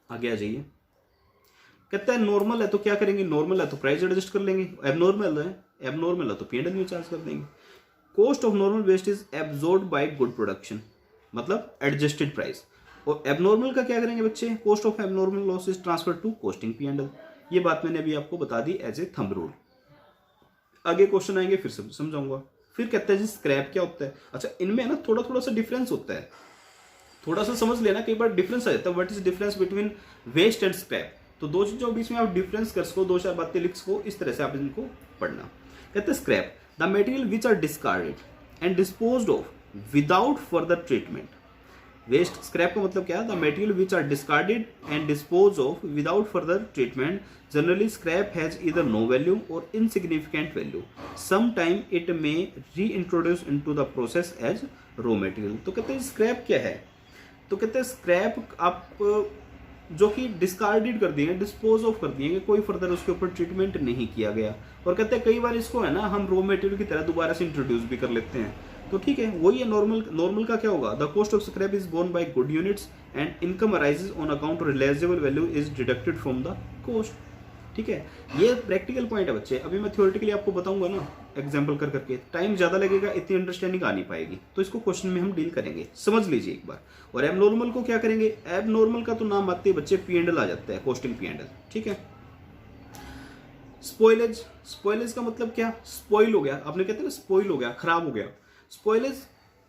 आगे आ जाइए, कहता है नॉर्मल है तो क्या करेंगे, नॉर्मल है तो प्राइस एडजस्ट कर लेंगे, एबनॉर्मल है तो P&L में चार्ज कर देंगे। Cost of normal waste is absorbed by good production, मतलब एडजस्टेड प्राइस। और एबनॉर्मल का क्या करेंगे बच्चे, cost of abnormal loss is transfer to costing P&L। ये बात मैंने अभी आपको बता दी एज ए थंब रूल। आगे क्वेश्चन आएंगे फिर समझाऊंगा। फिर कहता है जी स्क्रैप क्या होता है। अच्छा, इनमें ना थोड़ा थोड़ा सा डिफरेंस होता है, थोड़ा सा समझ लेना, कई बार डिफरेंस आ जाता है। What is difference between waste and scrap, तो दो चीजों के बीच में आप डिफरेंस कर सको, दो चार बातें लिख सको, इस तरह से आप इनको पढ़ना। कहते हैं scrap the material which are discarded and disposed of without further treatment. Waste, scrap का मतलब क्या है, the material which are discarded and dispose of without further treatment. Generally scrap has either no value or insignificant value, some time it may reintroduce into the process as raw material. तो कहते हैं scrap क्या है, तो कहते हैं scrap आप जो कि डिस्कार्डेड कर दिए, डिस्पोज ऑफ कर दिए, कोई फर्दर उसके ऊपर ट्रीटमेंट नहीं किया गया। और कहते हैं कई बार इसको है ना हम रॉ मटेरियल की तरह दोबारा से इंट्रोड्यूस भी कर लेते हैं, तो ठीक है, वही है नॉर्मल। नॉर्मल का क्या होगा, the cost of scrap is borne by good units and income arises on account realisable value is deducted from the cost. ठीक है, ये प्रैक्टिकल पॉइंट है बच्चे। अभी मैं थ्योरेटिकली आपको बताऊंगा ना एग्जांपल कर करके, टाइम ज्यादा लगेगा, इतनी अंडरस्टैंडिंग आ नहीं पाएगी, तो इसको क्वेश्चन में हम डील करेंगे, समझ लीजिए एक बार। और एबनॉर्मल को क्या करेंगे, एबनॉर्मल का तो नाम आते ही बच्चे P&L आ जाता है, कॉस्टिंग P&L, ठीक है। स्पॉइलेज, स्पॉइलेज का मतलब क्या, स्पॉइल हो गया, आपने कहते हैं ना स्पॉइल हो गया, खराब हो गया। Spoilage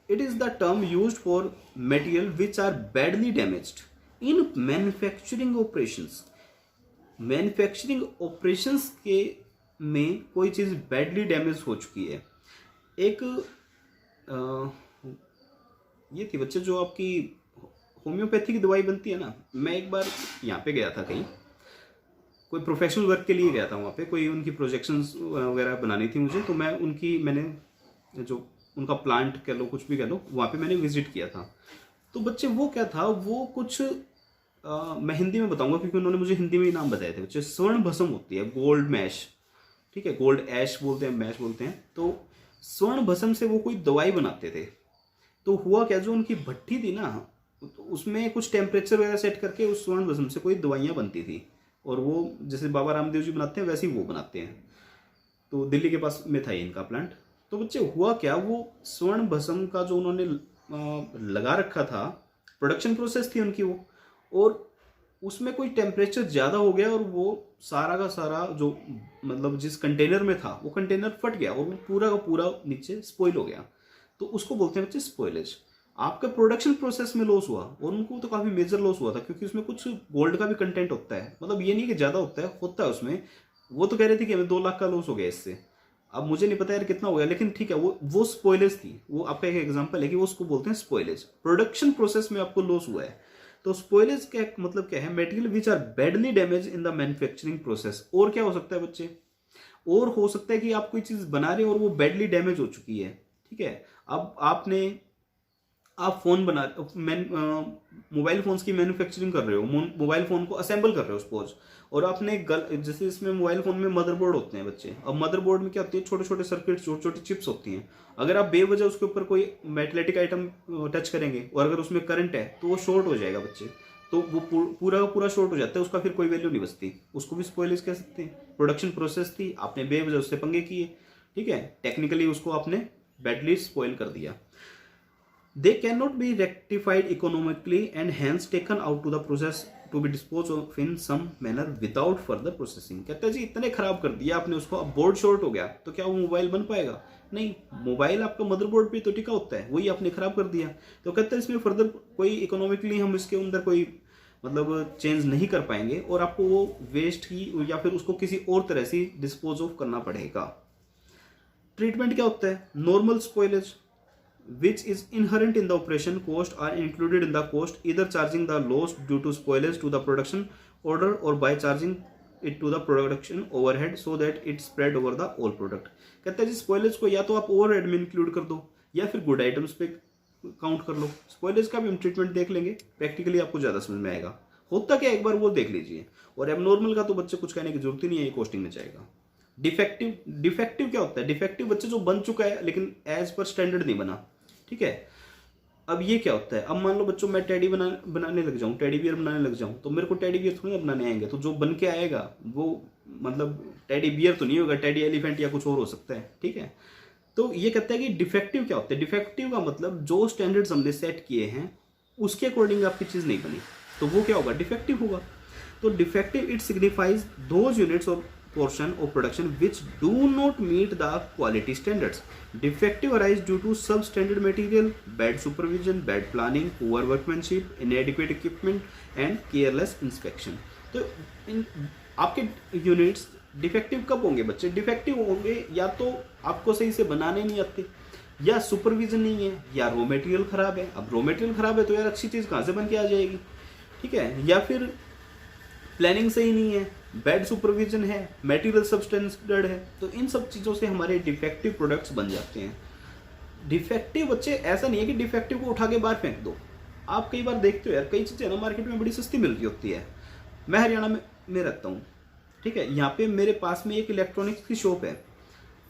it is the term used for material which are badly damaged in manufacturing operations. Manufacturing operations के में कोई चीज़ बैडली डैमेज हो चुकी है। एक ये थी बच्चे जो आपकी होम्योपैथी की दवाई बनती है ना, मैं एक बार यहाँ पे गया था, कहीं कोई प्रोफेशनल वर्क के लिए गया था, वहाँ पे कोई उनकी प्रोजेक्शंस वगैरह बनानी थी मुझे, तो मैंने जो उनका प्लांट कह लो, कुछ भी कह लो, वहाँ पे मैंने विजिट किया था। तो बच्चे वो क्या था, वो कुछ मैं हिंदी में बताऊंगा क्योंकि उन्होंने मुझे हिंदी में ही नाम बताए थे बच्चे। स्वर्ण भस्म होती है, गोल्ड मैश, ठीक है, गोल्ड ऐश बोलते हैं, मैश बोलते हैं। तो स्वर्ण भस्म से वो कोई दवाई बनाते थे। तो हुआ क्या, जो उनकी भट्टी थी ना, तो उसमें कुछ टेम्परेचर वगैरह सेट करके उस स्वर्ण भस्म से कोई दवाइयाँ बनती थी, और वो जैसे बाबा रामदेव जी बनाते हैं वैसे ही वो बनाते हैं। तो दिल्ली के पास में था इनका प्लांट। तो बच्चे हुआ क्या, वो स्वर्ण भस्म का जो उन्होंने लगा रखा था, प्रोडक्शन प्रोसेस थी उनकी वो, और उसमें कोई टेम्परेचर ज़्यादा हो गया और वो सारा का सारा जो मतलब जिस कंटेनर में था वो कंटेनर फट गया और वो पूरा का पूरा नीचे स्पॉइल हो गया। तो उसको बोलते हैं बच्चे स्पॉइलेज। आपका प्रोडक्शन प्रोसेस में लॉस हुआ, और उनको तो काफ़ी मेजर लॉस हुआ था, क्योंकि उसमें कुछ गोल्ड का भी कंटेंट होता है, मतलब ये नहीं कि ज़्यादा होता है उसमें। वो तो कह रहे थे कि हमें 2 लाख का लॉस हो गया इससे, अब मुझे नहीं पता यार कितना हो गया, लेकिन ठीक है, वो स्पॉइलेज थी, वो आपका एक एग्जांपल है कि वो उसको बोलते हैं स्पॉइलेज। प्रोडक्शन प्रोसेस में आपको लॉस हुआ है, तो स्पॉइलेज का मतलब क्या है, material which are badly damage in the manufacturing process. और क्या हो सकता है बच्चे, और हो सकता है कि आप कोई चीज बना रहे हो और वो बैडली डैमेज हो चुकी है, ठीक है। अब आप फोन बना मोबाइल फोन्स की मैन्युफैक्चरिंग कर रहे हो, मोबाइल फोन को असेंबल कर रहे हो सपोज, और आपने जैसे इसमें मोबाइल फोन में मदरबोर्ड होते हैं बच्चे, अब मदरबोर्ड में क्या होती है, छोटे छोटे सर्किट, छोटी छोटी चिप्स होती हैं। अगर आप बेवजह उसके ऊपर कोई मेटलेटिक आइटम टच करेंगे और अगर उसमें करंट है तो वो शॉर्ट हो जाएगा बच्चे, तो वो पूरा का पूरा शॉर्ट हो जाता है, उसका फिर कोई वैल्यू नहीं बचती, उसको भी स्पॉइलेज कह सकते हैं। प्रोडक्शन प्रोसेस थी, आपने बेवजह उससे पंगे किए, ठीक है, टेक्निकली उसको आपने बैडली स्पॉइल कर दिया। They cannot be rectified economically and hence taken out to the process to be disposed of in some manner without further processing। कहता है जी इतने खराब कर दिया आपने उसको, अब बोर्ड शॉर्ट हो गया तो क्या वो मोबाइल बन पाएगा? नहीं, मोबाइल आपका मदरबोर्ड पे तो टिका होता है, वही आपने खराब कर दिया। तो कहता है इसमें फर्दर कोई इकोनॉमिकली हम इसके अंदर कोई मतलब चेंज नहीं कर पाएंगे और आपको वो वेस्ट ही या फिर उसको किसी और तरह से डिस्पोज ऑफ करना पड़ेगा। ट्रीटमेंट क्या होता है? Normal spoilage which is inherent in the operation cost are included in the cost, either charging the loss due to spoilage to the production order or by charging it to the production overhead so that it spread over the all product। कहता है जी spoilage को या तो आप overhead में include कर दो या फिर गुड आइटम्स पे काउंट कर लो। स्पॉइलेज का भी हम ट्रीटमेंट देख लेंगे, प्रैक्टिकली आपको ज्यादा समझ में आएगा। होता क्या एक बार वो देख लीजिए, और एबनॉर्मल का तो बच्चे कुछ कहने की जरूरत ही नहीं है, ये कॉस्टिंग में जाएगा। डिफेक्टिव क्या होता है? डिफेक्टिव बच्चे जो बन चुका है लेकिन एज पर स्टैंडर्ड नहीं बना, ठीक है। अब ये क्या होता है, अब मान लो बच्चों मैं टेडी बनाने लग जाऊं, टेडी बियर बनाने लग जाऊं, तो मेरे को टेडी बियर थोड़ी ना बनाने आएंगे, तो जो बन के आएगा वो मतलब टेडी बियर तो नहीं होगा, टेडी एलिफेंट या कुछ और हो सकता है, ठीक है। तो ये कहता है कि डिफेक्टिव क्या होता है? डिफेक्टिव का मतलब जो स्टैंडर्ड्स हमने सेट किए हैं उसके अकॉर्डिंग आपकी चीज नहीं बनी, तो वो क्या होगा? डिफेक्टिव होगा। तो defective it signifies those units और portion of production which do not meet the quality standards। Defective arise due to substandard material, bad supervision, bad planning, poor workmanship, inadequate equipment and careless inspection। तो इन आपके units defective कब होंगे बच्चे? Defective होंगे या तो आपको सही से बनाने नहीं आते, या सुपरविजन नहीं है, या रॉ मटेरियल खराब है। अब रॉ मटेरियल खराब है तो यार अच्छी चीज कहाँ से बन के आ जाएगी, ठीक है। या फिर प्लानिंग सही नहीं है, बैड सुपरविजन है, मटेरियल सबस्टैंडर्ड है, तो इन सब चीज़ों से हमारे डिफेक्टिव प्रोडक्ट्स बन जाते हैं। डिफेक्टिव बच्चे ऐसा नहीं है कि डिफेक्टिव को उठा के बाहर फेंक दो। आप कई बार देखते हो यार, कई चीज़ें ना मार्केट में बड़ी सस्ती मिल रही होती है। मैं हरियाणा में रहता हूँ, ठीक है, यहाँ पे मेरे पास में एक इलेक्ट्रॉनिक्स की शॉप है,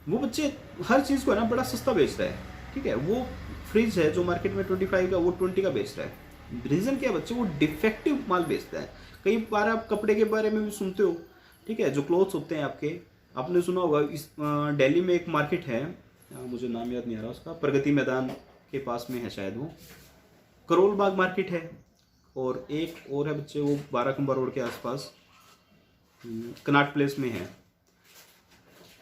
वो बच्चे हर चीज़ को है ना बड़ा सस्ता बेच रहा है, ठीक है। वो फ्रिज है जो मार्केट में 25 का, वो 20 का बेच रहा है। रीज़न क्या है बच्चे? वो डिफेक्टिव माल बेचता है। कई बार आप कपड़े के बारे में भी सुनते हो, ठीक है, जो क्लोथ्स होते हैं आपके, आपने सुना होगा इस दिल्ली में एक मार्केट है, मुझे नाम याद नहीं आ रहा उसका, प्रगति मैदान के पास में है शायद, वो करोल बाग मार्केट है, और एक और है बच्चे वो 12 खंबा रोड के आसपास कनाट प्लेस में है,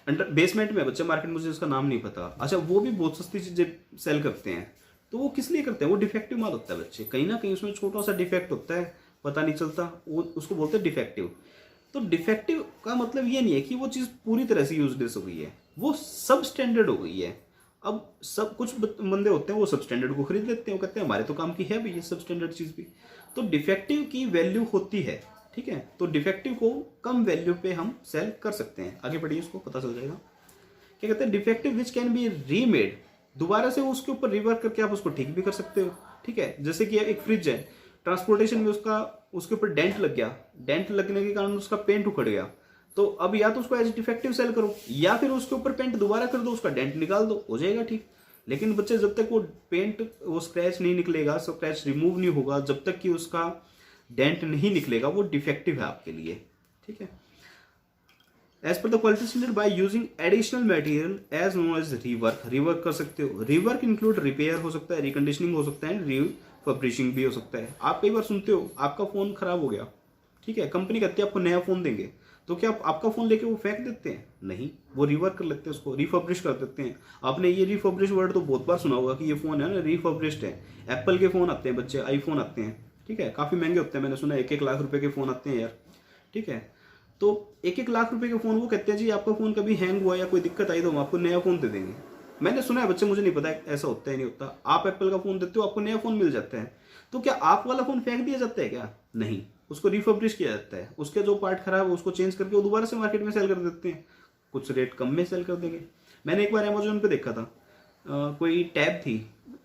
अंडर बेसमेंट में बच्चे मार्केट, मुझे उसका नाम नहीं पता। अच्छा, वो भी बहुत सस्ती चीज़ें सेल करते हैं। तो वो किस लिए करते हैं? वो डिफेक्टिव माल होता है बच्चे, कहीं ना कहीं उसमें छोटा सा डिफेक्ट होता है, पता नहीं चलता, वो उसको बोलते हैं डिफेक्टिव। तो डिफेक्टिव का मतलब ये नहीं है कि वो चीज़ पूरी तरह से यूजलेस हो गई है, वो सब स्टैंडर्ड हो गई है। अब सब कुछ बंदे होते हैं वो सब स्टैंडर्ड को खरीद लेते हैं, वो कहते हैं हमारे तो काम की है भाई ये सब स्टैंडर्ड चीज़ भी। तो डिफेक्टिव की वैल्यू होती है, ठीक है। तो डिफेक्टिव को कम वैल्यू पे हम सेल कर सकते हैं। आगे बढ़िए, उसको पता चल जाएगा। क्या कहते हैं? Defective which can be remade, दोबारा से उसके ऊपर रिवर्क करके आप उसको ठीक भी कर सकते हो, ठीक है। जैसे कि एक फ्रिज है, ट्रांसपोर्टेशन में उसके ऊपर डेंट लग गया, डेंट लगने के कारण उसका पेंट उखड़ गया, तो अब या तो उसको एज डिफेक्टिव सेल करो या फिर उसके ऊपर पेंट दोबारा कर दो, उसका डेंट निकाल दो, हो जाएगा ठीक। लेकिन बच्चे जब तक वो पेंट वो स्क्रैच नहीं निकलेगा, स्क्रैच रिमूव नहीं होगा, जब तक कि उसका डेंट नहीं निकलेगा, वो डिफेक्टिव है आपके लिए, ठीक है। As per the quality standard by using additional material as known as rework कर सकते हो। रिवर्क इंक्लूड रिपेयर हो सकता है, रिकंडीशनिंग हो सकता है, रिफर्बिशिंग भी हो सकता है। आप कई बार सुनते हो आपका फोन खराब हो गया, ठीक है, कंपनी कहती है आपको नया फोन देंगे, तो क्या आपका फोन लेके वो फेंक देते हैं? नहीं, वो रिवर्क कर लेते हैं, उसको रिफर्बिश कर देते हैं। आपने ये रिफर्बिश वर्ड तो बहुत बार सुना होगा कि ये फोन है ना रिफर्बिश्ड है। एप्पल के फोन आते हैं बच्चे, आईफोन आते हैं, ठीक है, काफी महंगे होते हैं, मैंने सुना 1-1 लाख रुपए के फोन आते हैं यार, ठीक है। तो 1-1 लाख रुपए के फ़ोन वो कहते हैं जी आपका फ़ोन कभी हैंग हुआ या कोई दिक्कत आई तो हम आपको नया फ़ोन दे देंगे। मैंने सुना है बच्चे, मुझे नहीं पता ऐसा होता है नहीं होता। आप एप्पल का फ़ोन देते हो, आपको नया फ़ोन मिल जाता है। तो क्या आप वाला फ़ोन फेंक दिया जाता है क्या? नहीं, उसको रिफर्बिश किया जाता है। उसके जो पार्ट खराब है उसको चेंज करके वो दोबारा से मार्केट में सेल कर देते हैं, कुछ रेट कम में सेल कर देंगे। मैंने एक बार अमेजोन पे देखा था, कोई टैब थी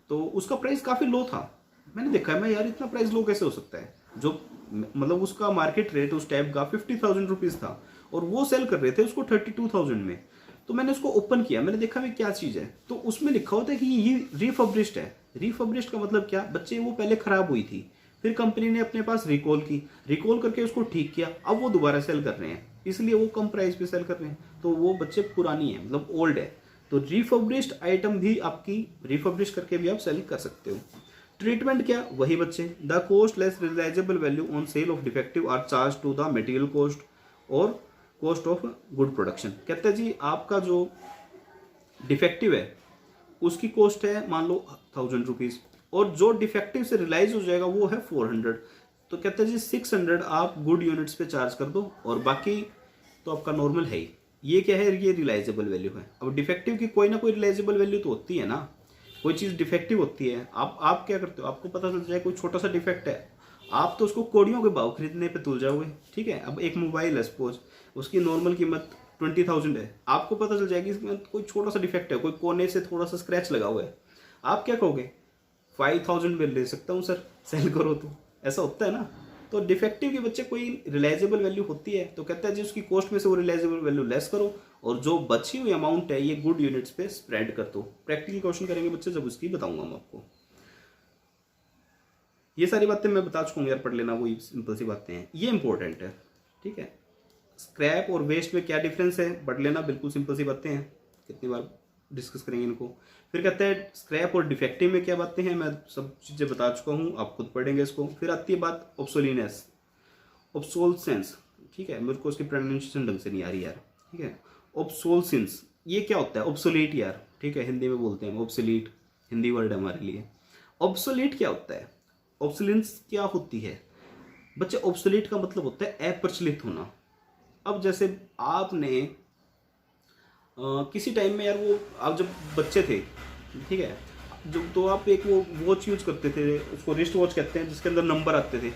तो उसका प्राइस काफ़ी लो था। मैंने देखा है मैं यार इतना प्राइस लो कैसे हो सकता है, जो मतलब उसका मार्केट रेट उस टैब का 50,000 रुपीज़ था और वो सेल कर रहे थे उसको 32,000 में। तो मैंने उसको ओपन किया, मैंने देखा भाई क्या चीज़ है, तो उसमें लिखा होता है कि ये रिफर्बिश्ड है। रिफर्बिश्ड का मतलब क्या, बच्चे वो पहले ख़राब हुई थी, फिर कंपनी ने अपने पास रिकॉल की, रिकॉल करके उसको ठीक किया, अब वो दोबारा सेल कर रहे हैं, इसलिए वो कम प्राइस पे सेल कर रहे हैं। तो वो बच्चे पुरानी है, मतलब ओल्ड है। तो रिफर्बिश्ड आइटम भी आपकी रिफर्बिश करके भी आप सेल कर सकते हो। ट्रीटमेंट क्या, वही बच्चे, the cost less realizable value on sale of defective are charge to the material cost और कॉस्ट ऑफ गुड प्रोडक्शन। कहते हैं जी आपका जो डिफेक्टिव है उसकी कॉस्ट है मान लो 1,000 रुपीज़, और जो डिफेक्टिव से रिलाइज हो जाएगा वो है 400। तो कहते हैं जी 600 आप गुड यूनिट्स पे चार्ज कर दो और बाकी तो आपका नॉर्मल है ही। ये क्या है, ये रिलाइजेबल वैल्यू है। अब डिफेक्टिव की कोई ना कोई रिलाइजेबल वैल्यू तो होती है ना, कोई चीज़ डिफेक्टिव होती है। आप क्या करते हो, आपको पता चल जाए कोई छोटा सा डिफेक्ट है, आप तो उसको कौड़ियों के भाव खरीदने पे तुल जाओगे। ठीक है, अब एक मोबाइल है सपोज, उसकी नॉर्मल कीमत 20,000 है, आपको पता चल जाएगी इसमें कोई छोटा सा डिफेक्ट है, कोई कोने से थोड़ा सा स्क्रैच लगा हुआ है, आप क्या कहोगे, 5,000 में ले सकता हूँ सर, सेल करो। तो ऐसा होता है ना। तो डिफेक्टिव के बच्चे कोई रिलाइजेबल वैल्यू होती है, तो कहता है जी उसकी कॉस्ट में से वो रिलाइजेबल वैल्यू लेस करो और जो बची हुई अमाउंट है ये गुड यूनिट्स पे स्प्रेड कर दो। प्रैक्टिकल क्वेश्चन करेंगे बच्चे जब उसकी बताऊंगा मैं आपको। ये सारी बातें मैं बता चुका हूँ यार, पढ़ लेना, वही सिंपल सी बातें हैं, ये इंपॉर्टेंट है। ठीक है, स्क्रैप और वेस्ट में क्या डिफरेंस है पढ़ लेना, बिल्कुल सिंपल सी बातें हैं, कितनी बार डिस्कस करेंगे इनको। फिर कहते हैं स्क्रैप और डिफेक्टिव में क्या बातें हैं, मैं सब चीज़ें बता चुका हूँ, आप खुद पढ़ेंगे इसको। फिर आती है बात ऑब्सोलीनेस, ऑब्सोलसेंस। ठीक है, मेरे को उसकी प्रोनाउंसिएशन ढंग से नहीं आ रही यार। ठीक है, ऑब्सोलसेंस ये क्या होता है, ऑब्सोलीट यार। ठीक है, हिंदी में बोलते हैं ऑब्सोलीट, हिंदी वर्ड है हमारे लिए। ऑब्सोलीट क्या होता है, ऑब्सोलेंस क्या होती है बच्चे, ऑब्सोलीट का मतलब होता है अप्रचलित होना। अब जैसे आपने किसी टाइम में यार, वो आप जब बच्चे थे, ठीक है, जब तो आप एक वो वॉच यूज करते थे, उसको रिस्ट वॉच कहते हैं, जिसके अंदर नंबर आते थे,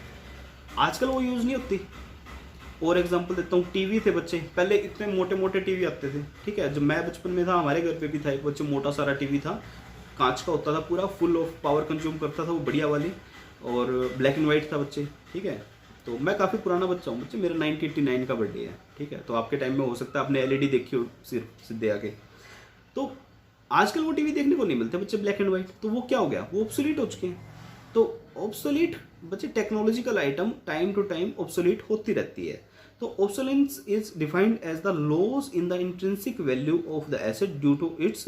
आजकल वो यूज़ नहीं होती। और एग्जांपल देता हूँ, टीवी थे बच्चे, पहले इतने मोटे मोटे टीवी आते थे। ठीक है, जब मैं बचपन में था हमारे घर पे भी था एक बच्चे, मोटा सारा टीवी था, कांच का होता था पूरा, फुल ऑफ पावर कंज्यूम करता था वो, बढ़िया वाली, और ब्लैक एंड वाइट था बच्चे। ठीक है, तो मैं काफ़ी पुराना बच्चा हूँ बच्चे, मेरा 1989 का बर्थडे है। ठीक है, तो आपके टाइम में हो सकता है आपने एलईडी देखी हो सिर्फ सीधे आके। तो आजकल वो टीवी देखने को नहीं मिलते बच्चे, ब्लैक एंड वाइट, तो वो क्या हो गया, वो ऑब्सोलीट हो चुके हैं। तो ऑब्सोलीट बच्चे, technological item time to time obsolete होती रहती है। तो obsolescence is defined as the loss in the intrinsic value of the asset due to its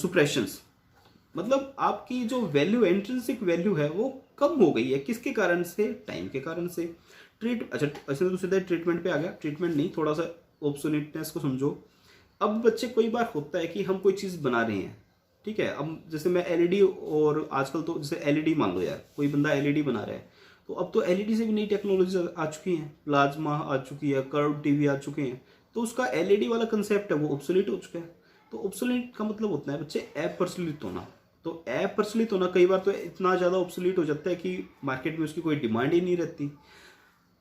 suppressions. मतलब आपकी जो वैल्यू, इंट्रिंसिक वैल्यू है वो कम हो गई है, किसके कारण से, टाइम के कारण से। अच्छा ऐसे तो सीधा ट्रीटमेंट पे आ गया, ट्रीटमेंट नहीं, थोड़ा सा ऑब्सोलीटनेस को समझो। अब बच्चे कोई बार होता है कि हम कोई चीज़ बना रहे हैं, ठीक है, अब जैसे मैं एलईडी, और आजकल तो जैसे एलईडी मान लो यार, कोई बंदा एलईडी बना रहा है, तो अब तो एलईडी से भी नई टेक्नोलॉजी आ चुकी है, प्लाज्मा आ चुकी है, कर्व टीवी आ चुके हैं, तो उसका एलईडी वाला कंसेप्ट है वो ऑब्सोलीट हो चुका है। तो ऑब्सोलीट का मतलब होता है बच्चे अप्रचलित होना। तो अप्रचलित होना कई बार तो इतना ज़्यादा ऑब्सोलीट हो जाता है कि मार्केट में उसकी कोई डिमांड ही नहीं रहती।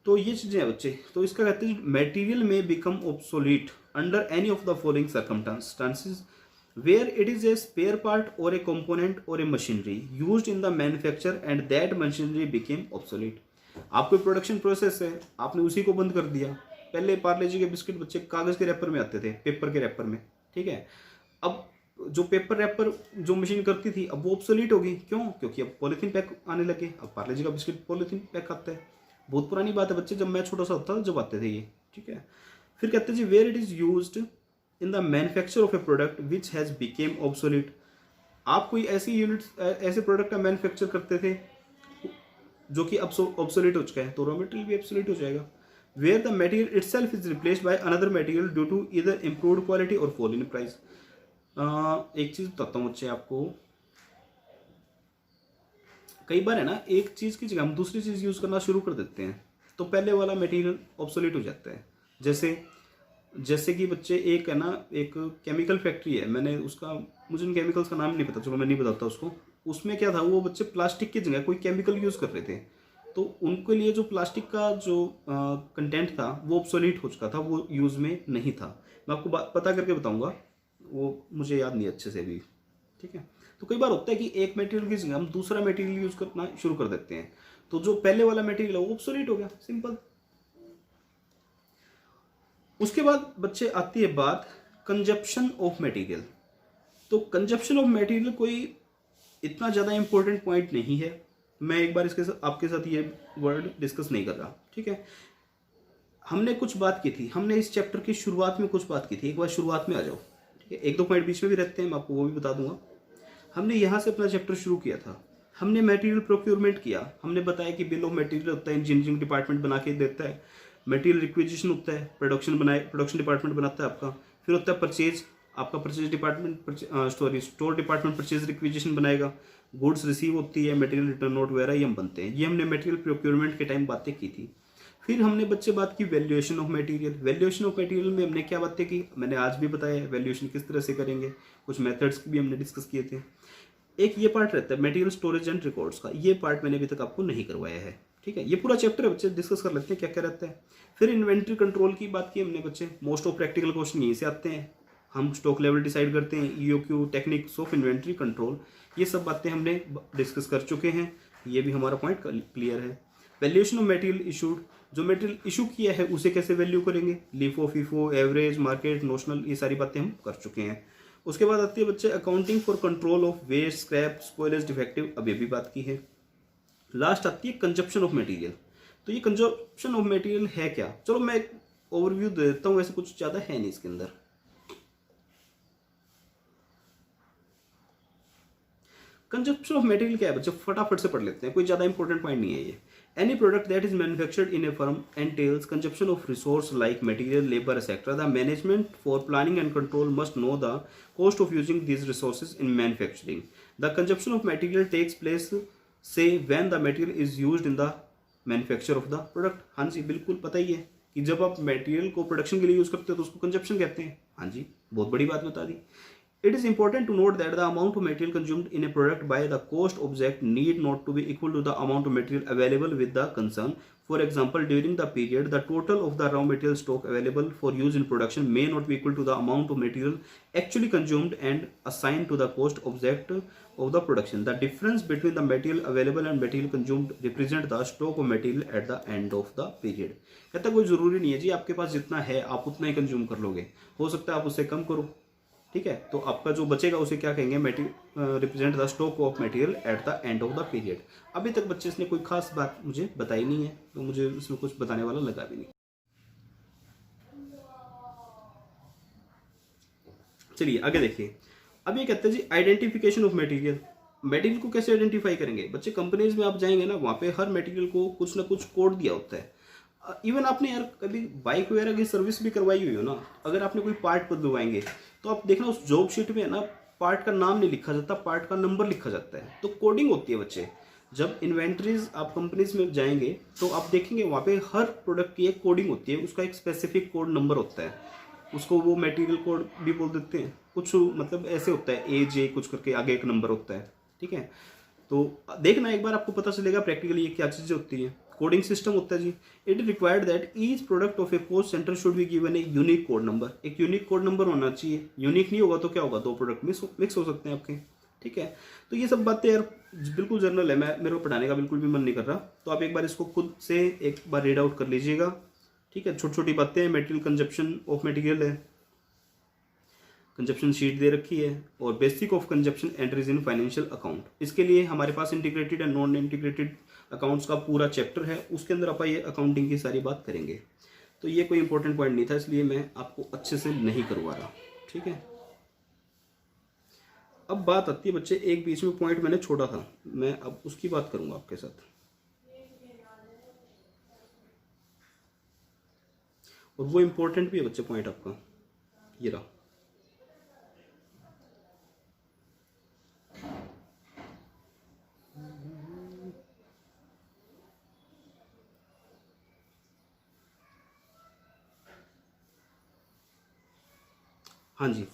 तो ये चीज़ें हैं बच्चे, तो इसका कहते हैं मटेरियल में become obsolete under any of the following circumstances where it is a spare part or a component or a machinery used in the manufacture and that machinery became obsolete। आप कोई प्रोडक्शन प्रोसेस है, आपने उसी को बंद कर दिया। पहले पार्ले जी के बिस्किट बच्चे कागज के रैपर में आते थे, पेपर के रैपर में। ठीक है, अब जो पेपर रैपर जो मशीन करती थी अब वो ऑब्सोलीट हो गई, क्यों, क्योंकि अब पॉलीथीन पैक आने लगे, अब पार्ले जी का बिस्किट पॉलीथीन पैक आता है। बहुत पुरानी बात है बच्चे, जब मैं छोटा सा होता था जब आते थे ये। ठीक है, फिर कहते हैं जी where it is used in the manufacture of a product which has become obsolete. आप कोई ऐसी यूनिट, ऐसे प्रोडक्ट का मैन्युफैक्चर करते थे जो कि अब ऑब्सोलीट हो चुका है, तो रॉ मटेरियल भी ऑब्सोलीट हो जाएगा। Where the material itself is replaced by another material due to either improved quality or fall in price. एक चीज़ बताता हूँ बच्चे आपको, कई बार है ना, एक चीज़ की जगह हम दूसरी चीज़ यूज़ करना शुरू कर देते हैं, तो पहले वाला मटेरियल ऑब्सोलीट हो जाता है। जैसे जैसे कि बच्चे एक है ना, एक केमिकल फैक्ट्री है, मैंने उसका, मुझे उन केमिकल्स का नाम नहीं पता, चलो मैं नहीं बताता उसको। उसमें क्या था, वो बच्चे प्लास्टिक की जगह कोई केमिकल यूज़ कर रहे थे, तो उनके लिए जो प्लास्टिक का जो कंटेंट था वो ऑब्सोलीट हो चुका था, वो यूज़ में नहीं था। मैं आपको पता करके बताऊंगा, वो मुझे याद नहीं अच्छे से भी, ठीक है। तो कई बार होता है कि एक मटेरियल की जगह हम दूसरा मटेरियल यूज़ करना शुरू कर देते हैं, तो जो पहले वाला मटेरियल है वो ऑब्सोलीट हो गया, सिंपल। उसके बाद बच्चे आती है बात कंजप्शन ऑफ मटेरियल। तो कंजप्शन ऑफ मटेरियल कोई इतना ज़्यादा इंपॉर्टेंट पॉइंट नहीं है, मैं एक बार इसके साथ आपके साथ ये वर्ड डिस्कस नहीं कर रहा, ठीक है। हमने कुछ बात की थी, हमने इस चैप्टर की शुरुआत में कुछ बात की थी, एक बार शुरुआत में आ जाओ, ठीक है। एक दो पॉइंट बीच में भी रहते हैं, मैं आपको वो भी बता दूंगा। हमने यहाँ से अपना चैप्टर शुरू किया था, हमने मटेरियल प्रोक्योरमेंट किया, हमने बताया कि बिल ऑफ मटेरियल होता है, इंजीनियरिंग डिपार्टमेंट बना के देता है। मटेरियल रिक्विजिशन होता है, प्रोडक्शन डिपार्टमेंट बनाता है आपका। फिर होता है परचेज, आपका purchase department, store department purchase requisition बनाएगा। गुड्स रिसीव होती है, मटेरियल रिटर्न नोट वगैरह ये हम बनते हैं। ये हमने मटेरियल प्रोक्योरमेंट के टाइम बातें की थी। फिर हमने बच्चे बात की valuation of material. Valuation of material में हमने क्या बातें की, मैंने आज भी बताया वैल्यूएशन किस तरह से करेंगे, कुछ मेथड्स भी हमने डिस्कस किए थे। एक ये पार्ट रहता है मटेरियल स्टोरेज एंड रिकॉर्ड्स का, ये पार्ट मैंने अभी तक आपको नहीं करवाया है, ठीक है। ये पूरा चैप्टर है बच्चे, डिस्कस कर लेते हैं क्या क्या रहता है। फिर इन्वेंट्री कंट्रोल की बात की हमने बच्चे, मोस्ट ऑफ प्रैक्टिकल क्वेश्चन यहीं से आते हैं। हम स्टॉक लेवल डिसाइड करते हैं, EOQ, techniques of inventory control, ये सब बातें हमने डिस्कस कर चुके हैं, ये भी हमारा पॉइंट क्लियर है। वैल्यूएशन ऑफ मटेरियल इशूड, जो मटेरियल इशू किया है उसे कैसे वैल्यू करेंगे, LIFO, FIFO, average, market, notional, ये सारी बातें हम कर चुके हैं। उसके बाद आती है बच्चे accounting for control of waste, scrap, spoilage, defective, अब ये भी बात की है। लास्ट आती है कंजप्शन ऑफ मटेरियल। तो ये कंजप्शन ऑफ मटेरियल है क्या, चलो मैं एक ओवरव्यू दे देता हूँ, वैसे कुछ ज़्यादा है नहीं इसके अंदर। कंजप्शन ऑफ मटेरियल क्या है बच्चे, फटाफट से पढ़ लेते हैं, कोई ज़्यादा इंपॉर्टेंट पॉइंट नहीं है ये। Any product that is manufactured in a firm entails consumption of resource like material, labor, etc. The management for planning and control must know the cost of using these resources in manufacturing. The consumption of material takes place, say, when the material is used in the manufacture of the product. हाँ जी, बिल्कुल पता ही है कि जब आप material को production के लिए यूज करते हो तो उसको कंजप्शन कहते हैं। हाँ जी, बहुत बड़ी बात बता दी। It is important to note that the amount of material consumed in a product by the cost object need not to be equal to the amount of material available with the concern. For example, during the period, the total of the raw material stock available for use in production may not be equal to the amount of material actually consumed and assigned to the cost object of the production. The difference between the material available and material consumed represent the stock of material at the end of the period. कहता कोई ज़रूरी नहीं है जी आपके पास जितना है आप उतना ही कंज्यूम कर लोगे, हो सकता है आप उससे कम करो, ठीक है। तो आपका जो बचेगा उसे क्या कहेंगे, material represent the stock of material at the end of the period. अभी तक बच्चे इसने कोई खास बात मुझे बताई नहीं है, तो मुझे इसमें कुछ बताने वाला लगा भी नहीं। चलिए आगे देखिए। अब ये कहते हैं जी आइडेंटिफिकेशन ऑफ मटेरियल। मटेरियल को कैसे आइडेंटिफाई करेंगे बच्चे, कंपनीज में आप जाएंगे ना, वहाँ पे हर मटेरियल को कुछ ना कुछ कोड दिया होता है। इवन आपने यार कभी बाइक वगैरह की सर्विस भी करवाई हुई हो ना, अगर आपने कोई पार्ट बदलवाएंगे तो आप देखना उस जॉब शीट में है ना, पार्ट का नाम नहीं लिखा जाता, पार्ट का नंबर लिखा जाता है। तो कोडिंग होती है बच्चे। जब इन्वेंट्रीज आप कंपनीज में जाएंगे तो आप देखेंगे वहाँ पे हर प्रोडक्ट की एक कोडिंग होती है, उसका एक स्पेसिफिक कोड नंबर होता है, उसको वो मटेरियल कोड भी बोल देते हैं। कुछ मतलब ऐसे होता है AJ कुछ करके आगे एक नंबर होता है, ठीक है। तो देखना एक बार आपको पता चलेगा प्रैक्टिकली ये क्या चीज़ें होती हैं। कोडिंग सिस्टम होता है जी। It is required that each product of a cost centre should be given a unique code number. एक यूनिक कोड नंबर होना चाहिए, यूनिक नहीं होगा तो क्या होगा, दो प्रोडक्ट मिक्स हो सकते हैं आपके, ठीक है। तो ये सब बातें यार बिल्कुल जर्नल है, मैं मेरे को पढ़ाने का बिल्कुल भी मन नहीं कर रहा, तो आप एक बार इसको खुद से एक बार रीड आउट कर लीजिएगा, ठीक है। छोटी छोटी बातें, मटेरियल कंजप्शन ऑफ मटेरियल है, कंजप्शन शीट दे रखी है, और basic of consumption entries in financial account. इसके लिए हमारे पास integrated and non integrated accounts का पूरा चैप्टर है, उसके अंदर आप ये अकाउंटिंग की सारी बात करेंगे। तो ये कोई इंपॉर्टेंट पॉइंट नहीं था, इसलिए मैं आपको अच्छे से नहीं करवा रहा, ठीक है। अब बात आती है बच्चे, एक बीच में पॉइंट मैंने छोड़ा था, मैं अब उसकी बात करूंगा आपके साथ, और वो इंपॉर्टेंट भी है बच्चे पॉइंट आपका, ये रहा। हाँ जी,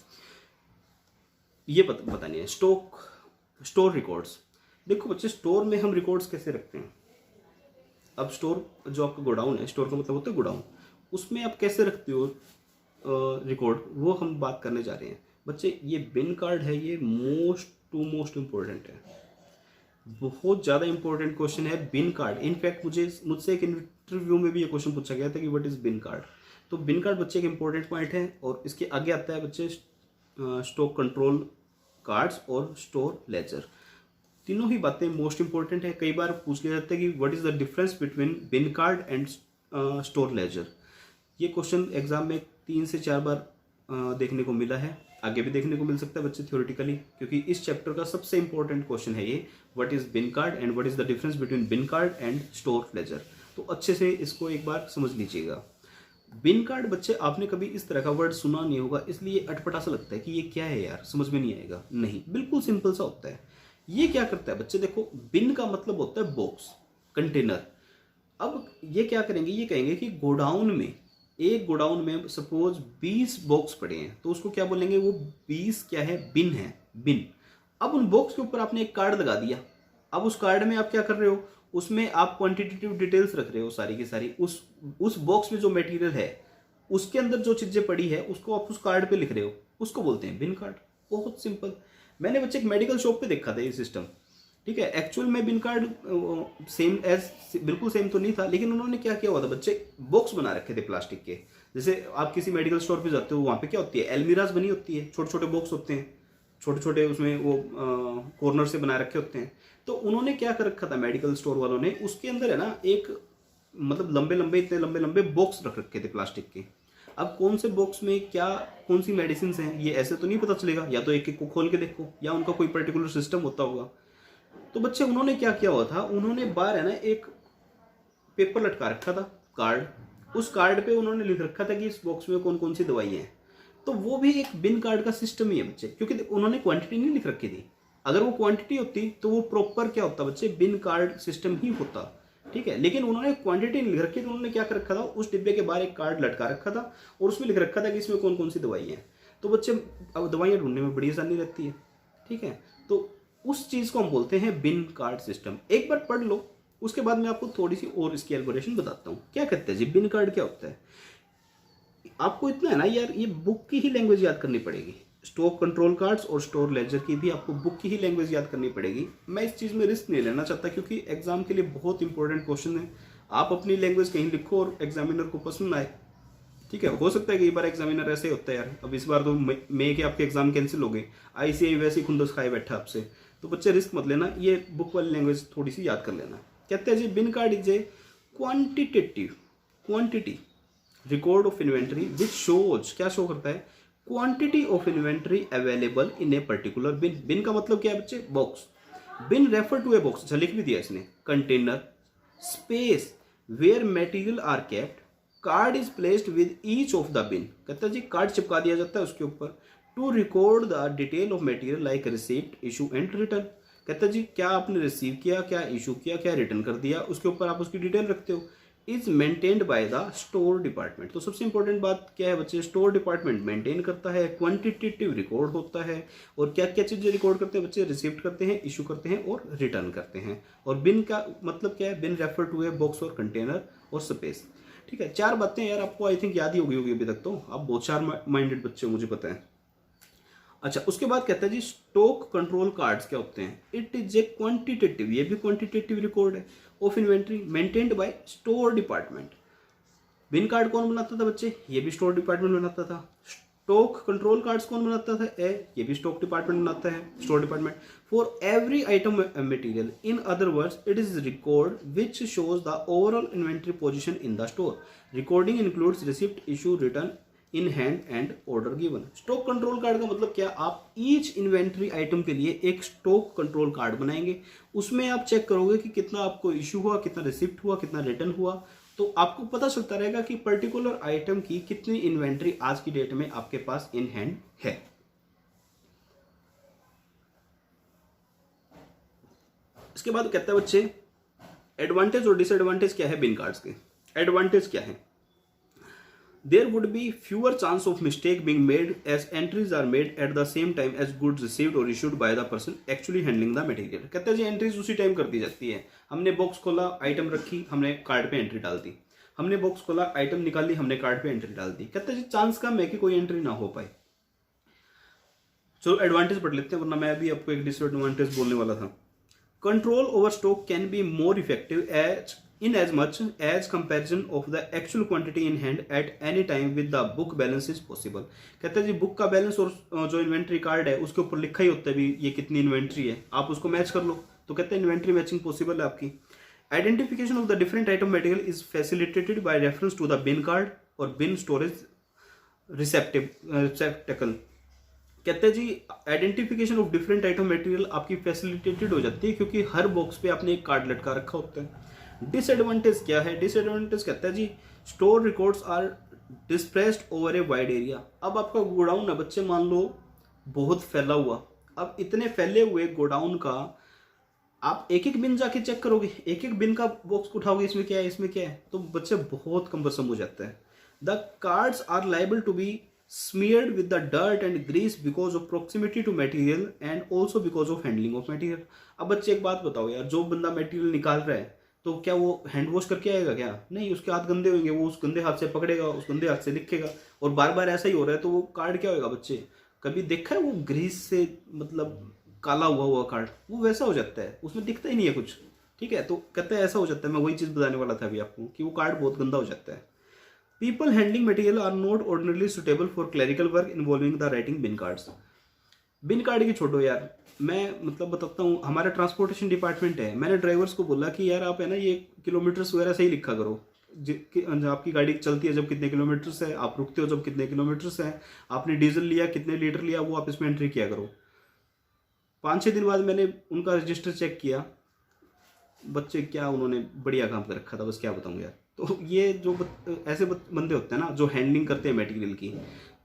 ये बतानी है। Store records. देखो बच्चे, स्टोर में हम रिकॉर्ड्स कैसे रखते हैं। अब स्टोर जो आपका गोडाउन है, स्टोर का मतलब होता है गोडाउन, उसमें आप कैसे रखते हो रिकॉर्ड, वो हम बात करने जा रहे हैं बच्चे। ये बिन कार्ड है, ये मोस्ट इम्पोर्टेंट है, बहुत ज़्यादा इंपॉर्टेंट क्वेश्चन है बिन कार्ड। इनफैक्ट मुझसे एक इंटरव्यू में भी ये क्वेश्चन पूछा गया था कि व्हाट इज़ बिन कार्ड। तो बिन कार्ड बच्चे एक इंपॉर्टेंट पॉइंट है। और इसके आगे आता है बच्चे स्टॉक कंट्रोल कार्ड्स और स्टोर लेजर। तीनों ही बातें मोस्ट इंपॉर्टेंट है। कई बार पूछ लिया जाता है कि what is the difference between bin card and store ledger. ये क्वेश्चन एग्जाम में 3 से 4 बार देखने को मिला है, आगे भी देखने को मिल सकता है बच्चे थ्योरेटिकली, क्योंकि इस चैप्टर का सबसे इंपॉर्टेंट क्वेश्चन है ये, what is bin card and what is the difference between bin card and store ledger. तो अच्छे से इसको एक बार समझ लीजिएगा। बिन कार्ड बच्चे आपने कभी इस तरह का वर्ड सुना नहीं होगा, इसलिए अटपटा सा लगता है कि ये क्या है यार, समझ में नहीं आएगा। नहीं, बिल्कुल सिंपल सा होता है। ये क्या करता है बच्चे, देखो बिन का मतलब होता है बॉक्स, कंटेनर। अब ये क्या करेंगे, ये कहेंगे कि गोडाउन में, एक गोडाउन में सपोज 20 बॉक्स पड़े हैं, तो उसको क्या बोलेंगे, वो 20 क्या है, बिन है, बिन। अब उन बॉक्स के ऊपर आपने एक कार्ड लगा दिया। अब उस कार्ड में आप क्या कर रहे हो, उसमें आप क्वांटिटेटिव डिटेल्स रख रहे हो सारी की सारी। उस बॉक्स में जो मटेरियल है, उसके अंदर जो चीजें पड़ी है, उसको आप उस कार्ड पे लिख रहे हो, उसको बोलते हैं बिन कार्ड। बहुत सिंपल। मैंने बच्चे एक मेडिकल शॉप पे देखा था ये सिस्टम, ठीक है। एक्चुअल में बिन कार्ड सेम एज, बिल्कुल सेम तो नहीं था, लेकिन उन्होंने क्या किया हुआ था बच्चे, बॉक्स बना रखे थे प्लास्टिक के। जैसे आप किसी मेडिकल स्टोर पे जाते हो, वहाँ पे क्या होती है, एलमीराज बनी होती है, छोटे छोटे बॉक्स होते हैं, छोटे छोटे, उसमें वो कॉर्नर से बना रखे होते हैं। तो उन्होंने क्या कर रखा था मेडिकल स्टोर वालों ने, उसके अंदर है ना एक, मतलब लंबे लंबे, इतने लंबे लंबे बॉक्स रख रखे थे प्लास्टिक के। अब कौन से बॉक्स में क्या, कौन सी मेडिसिन हैं, ये ऐसे तो नहीं पता चलेगा, या तो एक एक को खोल के देखो, या उनका कोई पर्टिकुलर सिस्टम होता होगा। तो बच्चे उन्होंने क्या किया हुआ था, उन्होंने बाहर है ना एक पेपर लटका रखा था, कार्ड। उस कार्ड पे उन्होंने लिख रखा था कि इस बॉक्स में कौन कौन सी दवाइयां हैं। तो वो भी एक बिन कार्ड का सिस्टम ही है बच्चे, क्योंकि उन्होंने क्वांटिटी नहीं लिख रखी थी। अगर वो क्वांटिटी होती तो वो प्रॉपर क्या होता बच्चे, बिन कार्ड सिस्टम ही होता, ठीक है। लेकिन उन्होंने क्वांटिटी नहीं लिख रखी, तो उन्होंने क्या कर रखा था, उस डिब्बे के बाहर एक कार्ड लटका रखा था और उसमें लिख रखा था कि इसमें कौन कौन सी दवाइयां हैं। तो बच्चे, अब दवाइयां ढूंढने में बड़ी आसानी रहती है, ठीक है। तो उस चीज को हम बोलते हैं बिन कार्ड सिस्टम। एक बार पढ़ लो, उसके बाद मैं आपको थोड़ी सी और इसकी एल्बोरेशन बताता हूँ। क्या कहते हैं जी, बिन कार्ड क्या होता है। आपको इतना है ना यार, ये बुक की ही लैंग्वेज याद करनी पड़ेगी। स्टॉक कंट्रोल कार्ड्स और स्टोर लेजर की भी आपको बुक की ही लैंग्वेज याद करनी पड़ेगी। मैं इस चीज़ में रिस्क नहीं लेना चाहता, क्योंकि एग्जाम के लिए बहुत इंपॉर्टेंट क्वेश्चन है। आप अपनी लैंग्वेज कहीं लिखो और एग्जामिनर को पसंद आए, ठीक है। हो सकता है कि कई बार एग्जामिनर ऐसे होता है यार, अब इस बार तो मई के आपके एग्जाम कैंसिल हो गए, आईसीआई वैसे ही खुंदस खाए बैठा आपसे। तो बच्चे रिस्क मत लेना, ये बुक वाली लैंग्वेज थोड़ी सी याद कर लेना। कहते हैं जी, bin card is a quantitative, quantity record of inventory which shows, क्या शो करता है, quantity of inventory available in a particular bin. Bin का मतलब क्या है बच्चे, box. Bin refer to a box, अच्छा लिख भी दिया इसने, container space where material are kept, card is placed with each of the bin. कहता है जी, कार्ड चिपका दिया जाता है उसके ऊपर, to record the detail of material like receipt, issue and return. कहता है जी, क्या आपने रिसीव किया, क्या इशू किया, क्या रिटर्न कर दिया, उसके ऊपर आप उसकी डिटेल रखते हो। Is maintained by the store department. तो सबसे इंपॉर्टेंट बात क्या है बच्चे, स्टोर डिपार्टमेंट मेंटेन करता है, क्वांटिटेटिव रिकॉर्ड होता है। और क्या क्या चीजें रिकॉर्ड करते हैं बच्चे, रिसिप्ट करते हैं, इशू करते हैं और रिटर्न करते हैं। और बिन का मतलब क्या है, बिन रेफर टू ए बॉक्स और कंटेनर और स्पेस, ठीक है। 4 बातें यार आपको आई थिंक याद ही होगी अभी तक, तो आप बहुत शार्प माइंडेड बच्चे हो, मुझे पता है। अच्छा, उसके बाद कहता है जी, स्टॉक कंट्रोल कार्ड्स क्या होते हैं, इट इज ए क्वांटिटेटिव, ये भी क्वांटिटेटिव रिकॉर्ड है, of inventory maintained by store department. Bin card कौन बनाता था बच्चे, ये भी स्टोर डिपार्टमेंट बनाता था। स्टॉक कंट्रोल कार्ड्स कौन बनाता था, ये भी स्टॉक डिपार्टमेंट बनाता है, store department. For every item material, in other words it is record which shows the overall inventory position in the store. Recording includes receipt, issue, return, in hand and order given. Stock control card का मतलब क्या, आप each inventory item के लिए एक stock control card बनाएंगे। उसमें आप चेक करोगे कि कितना आपको इशू हुआ, कितना रिसिप्ट हुआ, कितना रिटर्न हुआ। तो आपको पता चलता रहेगा कि पर्टिकुलर आइटम की कितनी इन्वेंट्री आज की डेट में आपके पास इन हैंड है। इसके बाद कहता है बच्चे, एडवांटेज और डिसएडवांटेज क्या है बिन कार्ड्स के। एडवांटेज क्या है, there would be fewer chance of mistake being made as entries are made at the same time as goods received और issued by the person actually handling the material. कहते हैं जी entries उसी time कर दी जाती है। हमने बॉक्स खोला, item रखी, हमने कार्ड पे एंट्री डाल दी। हमने बॉक्स खोला, आइटम निकाली, हमने कार्ड पे एंट्री डाल दी। कहते हैं जी चांस कम है कि कोई एंट्री ना हो पाए। चलो एडवांटेज पढ़ लेते हैं, वरना मैं भी आपको एक डिसएडवांटेज बोलने वाला था। Control over stock can be more effective as in as much as comparison of the actual quantity in hand at any time with the book balance is possible। कहते हैं जी बुक का बैलेंस और जो inventory card है उसके ऊपर लिखा ही होता है भी ये कितनी इन्वेंट्री है, आप उसको मैच कर लो। तो कहते हैं इन्वेंट्री मैचिंग पॉसिबल है आपकी। Identification of the different item material is facilitated by reference to the bin card और बिन स्टोरेज रिसेप्टेकल। कहते हैं जी identification of different item material आपकी फैसिलिटेटेड हो जाती है क्योंकि हर बॉक्स पे आपने एक कार्ड लटका रखा होता है। डिसएडवांटेज क्या है? डिसएडवांटेज कहता है जी store records are dispersed over a wide area. अब आपका गोडाउन है बच्चे, मान लो बहुत फैला हुआ, अब इतने फैले हुए गोडाउन का आप एक एक बिन जाके चेक करोगे, एक एक बिन का बॉक्स उठाओगे, इसमें क्या है इसमें क्या है, तो बच्चे बहुत कम्बरसम हो जाता है। The cards are liable to be smeared with the dirt and grease because of proximity to material and also because of handling of material। अब बच्चे एक बात बताओ यार, जो बंदा मटेरियल निकाल रहा है तो क्या वो हैंड वॉश करके आएगा क्या? नहीं, उसके हाथ गंदे होंगे, वो उस गंदे हाथ से पकड़ेगा, उस गंदे हाथ से लिखेगा, और बार बार ऐसा ही हो रहा है तो वो कार्ड क्या होगा बच्चे? कभी देखा है वो ग्रीस से मतलब काला हुआ कार्ड, वो वैसा हो जाता है, उसमें दिखता ही नहीं है कुछ। ठीक है, तो कहते हैं ऐसा हो जाता है। मैं वही चीज़ बताने वाला था अभी आपको कि वो कार्ड बहुत गंदा हो जाता है। People handling material are not ordinarily suitable for clerical work involving the writing bin cards। Bin card की छोड़ो यार, मैं मतलब बताता हूँ, हमारा ट्रांसपोर्टेशन डिपार्टमेंट है, मैंने ड्राइवर्स को बोला कि यार आप है ना ये किलोमीटर्स वगैरह सही लिखा करो, आपकी गाड़ी चलती है जब कितने किलोमीटर्स है, आप रुकते हो जब कितने किलोमीटर्स है, आपने डीजल लिया कितने लीटर लिया, वो आप इसमें एंट्री किया करो। 5-6 दिन बाद मैंने उनका रजिस्टर चेक किया, बच्चे क्या उन्होंने बढ़िया काम कर रखा था, बस क्या बताऊँ यार। तो ये जो ऐसे बंदे होते हैं ना जो हैंडलिंग करते हैं मटेरियल की,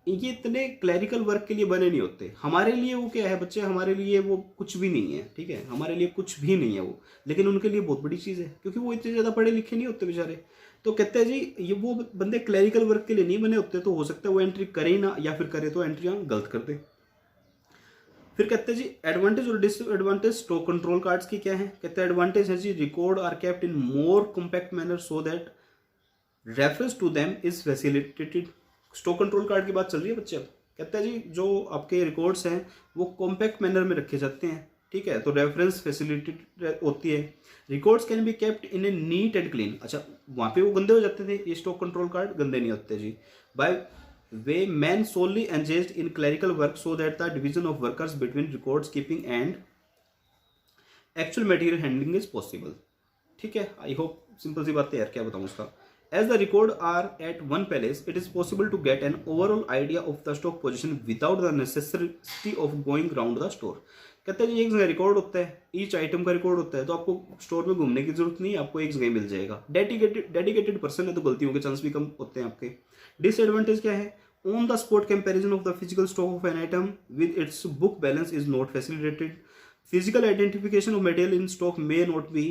ये इतने क्लैरिकल वर्क के लिए बने नहीं होते। हमारे लिए वो क्या है बच्चे, हमारे लिए वो कुछ भी नहीं है। ठीक है, हमारे लिए कुछ भी नहीं है वो, लेकिन उनके लिए बहुत बड़ी चीज़ है क्योंकि वो इतने ज़्यादा पढ़े लिखे नहीं होते बेचारे। तो कहते हैं जी ये वो बंदे क्लैरिकल वर्क के लिए नहीं बने होते, तो हो सकता है वो एंट्री करे ही ना, या फिर करे तो एंट्रियाँ गलत कर दे। फिर कहते हैं जी एडवांटेज और डिसएडवांटेज स्टॉक कंट्रोल कार्ड्स की क्या है। कहते हैं एडवांटेज है जी record are kept in more compact manner so that reference to them is facilitated. Stock control card की बात चल रही है बच्चे। कहते हैं जी जो आपके रिकॉर्ड्स हैं वो कॉम्पैक्ट मैनर में रखे जाते हैं। ठीक है, तो रेफरेंस फैसिलिटेटेड होती है। Records can be kept in A neat and clean. अच्छा, वहाँ पे वो गंदे हो जाते थे, ये स्टॉक कंट्रोल कार्ड गंदे नहीं होते जी। By way man solely engaged in clerical work so that the division of workers between records keeping and actual material handling is possible। ठीक है, आई होप सिंपल सी बात है यार, क्या बताऊँ उसका। As the record are at one place, it is possible to get an overall idea of the stock position without the necessity of going round the store। कहते हैं एक जगह रिकॉर्ड होता है, ईच आइटम का रिकॉर्ड होता है, तो आपको स्टोर में घूमने की जरूरत नहीं है, आपको एक जगह मिल जाएगा। डेडिकेटेड पर्सन है तो गलतियों के चांस भी कम होते हैं आपके। डिसएडवांटेज क्या है? On the spot comparison of the physical stock of an item with its book balance is not facilitated. Physical identification of material in stock may not be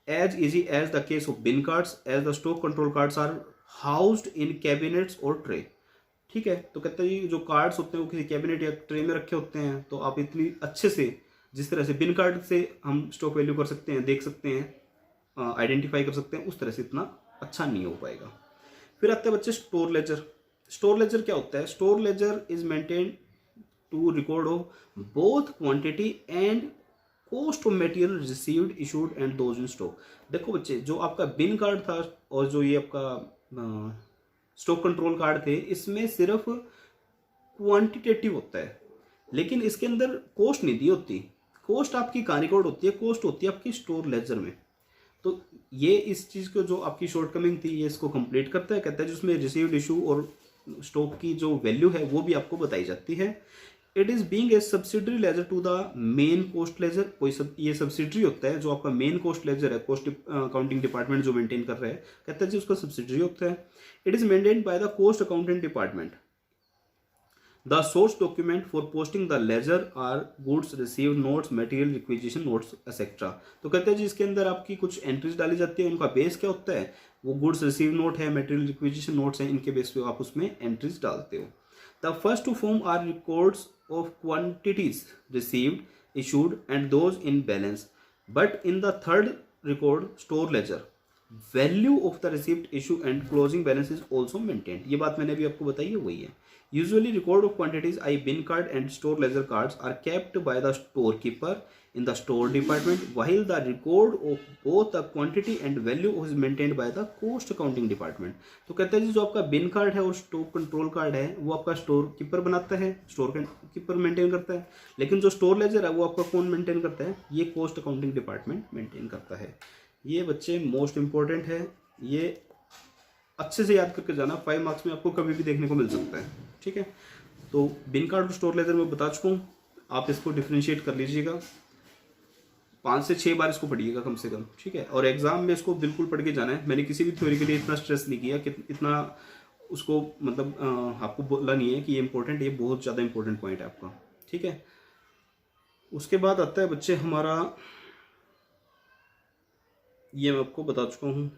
as easy as the case of bin cards as the stock control cards are housed in cabinets or tray। ठीक है, तो कहते हैं जो cards होते हैं वो किसी कैबिनेट या ट्रे में रखे होते हैं, तो आप इतनी अच्छे से जिस तरह से बिन कार्ड से हम स्टॉक वैल्यू कर सकते हैं, देख सकते हैं, आइडेंटिफाई कर सकते हैं, उस तरह से इतना अच्छा नहीं हो पाएगा। फिर आते हैं बच्चे स्टोर लेजर। स्टोर लेजर क्या होता है? Store ledger is maintain to record of both quantity and cost of material received issued and those in stock. देखो बच्चे, जो आपका बिन कार्ड था और जो ये आपका स्टॉक कंट्रोल कार्ड थे, इसमें सिर्फ क्वांटिटेटिव होता है, लेकिन इसके अंदर कॉस्ट नहीं दी होती। कॉस्ट आपकी कहाँ रिकॉर्ड होती है? कॉस्ट होती है आपकी स्टोर लेजर में। तो ये इस चीज़ को जो आपकी शॉर्टकमिंग थी ये इसको कंप्लीट करता है। कहता है जिसमें रिसीव्ड इशू और स्टॉक की जो वैल्यू है वो भी आपको बताई जाती है। It is being a subsidiary ledger to the main cost ledger. ये सब्सिडरी होता है जो आपका मेन कॉस्ट लेजर है, कॉस्ट अकाउंटिंग डिपार्टमेंट जो मेंटेन कर रहा है, कहता है जी उसका सब्सिडरी होता है। It is maintained by the cost accounting department. The source document for posting the ledger are goods receive notes material requisition notes etcetera. तो कहते हैं जी इसके अंदर आपकी कुछ एंट्रीज डाली जाती है, उनका बेस क्या होता है, वो गुड्स रिसीव नोट है, मटेरियल रिक्विजिशन नोट्स हैं, इनके बेस पे आप उसमें एंट्रीज डालते हो। The first two form are records of quantities received issued and those in balance, but in the third record store ledger value of the receipt issue and closing balance is also maintained। ये बात मैंने अभी आपको बताई है वही है। Usually record of quantities I bin card and store ledger cards are kept by the storekeeper in the store department while the record of both the quantity and value is maintained by the cost accounting department। तो कहते हैं जी जो आपका बिन card है और store control card है वो आपका स्टोर कीपर बनाता है, स्टोर कीपर मेंटेन करता है, लेकिन जो स्टोर लेजर है वो आपका कौन मेंटेन करता है, ये कोस्ट अकाउंटिंग डिपार्टमेंट मेंटेन करता है। ये बच्चे मोस्ट इंपॉर्टेंट है, ये अच्छे से याद करके जाना, 5 मार्क्स में आपको कभी भी देखने को मिल सकता है। ठीक है, तो बिन कार्ड और स्टोर लेजर में बता चुका हूँ, आप इसको डिफ्रेंशिएट कर लीजिएगा, 5 से 6 बार इसको पढ़िएगा कम से कम। ठीक है, और एग्जाम में इसको बिल्कुल पढ़ के जाना है। मैंने किसी भी थ्योरी के लिए इतना स्ट्रेस नहीं किया कि इतना उसको मतलब आपको बोला नहीं है कि ये इंपॉर्टेंट, ये बहुत ज़्यादा इंपॉर्टेंट पॉइंट है आपका। ठीक है, उसके बाद आता है बच्चे हमारा, ये मैं आपको बता चुका हूँ,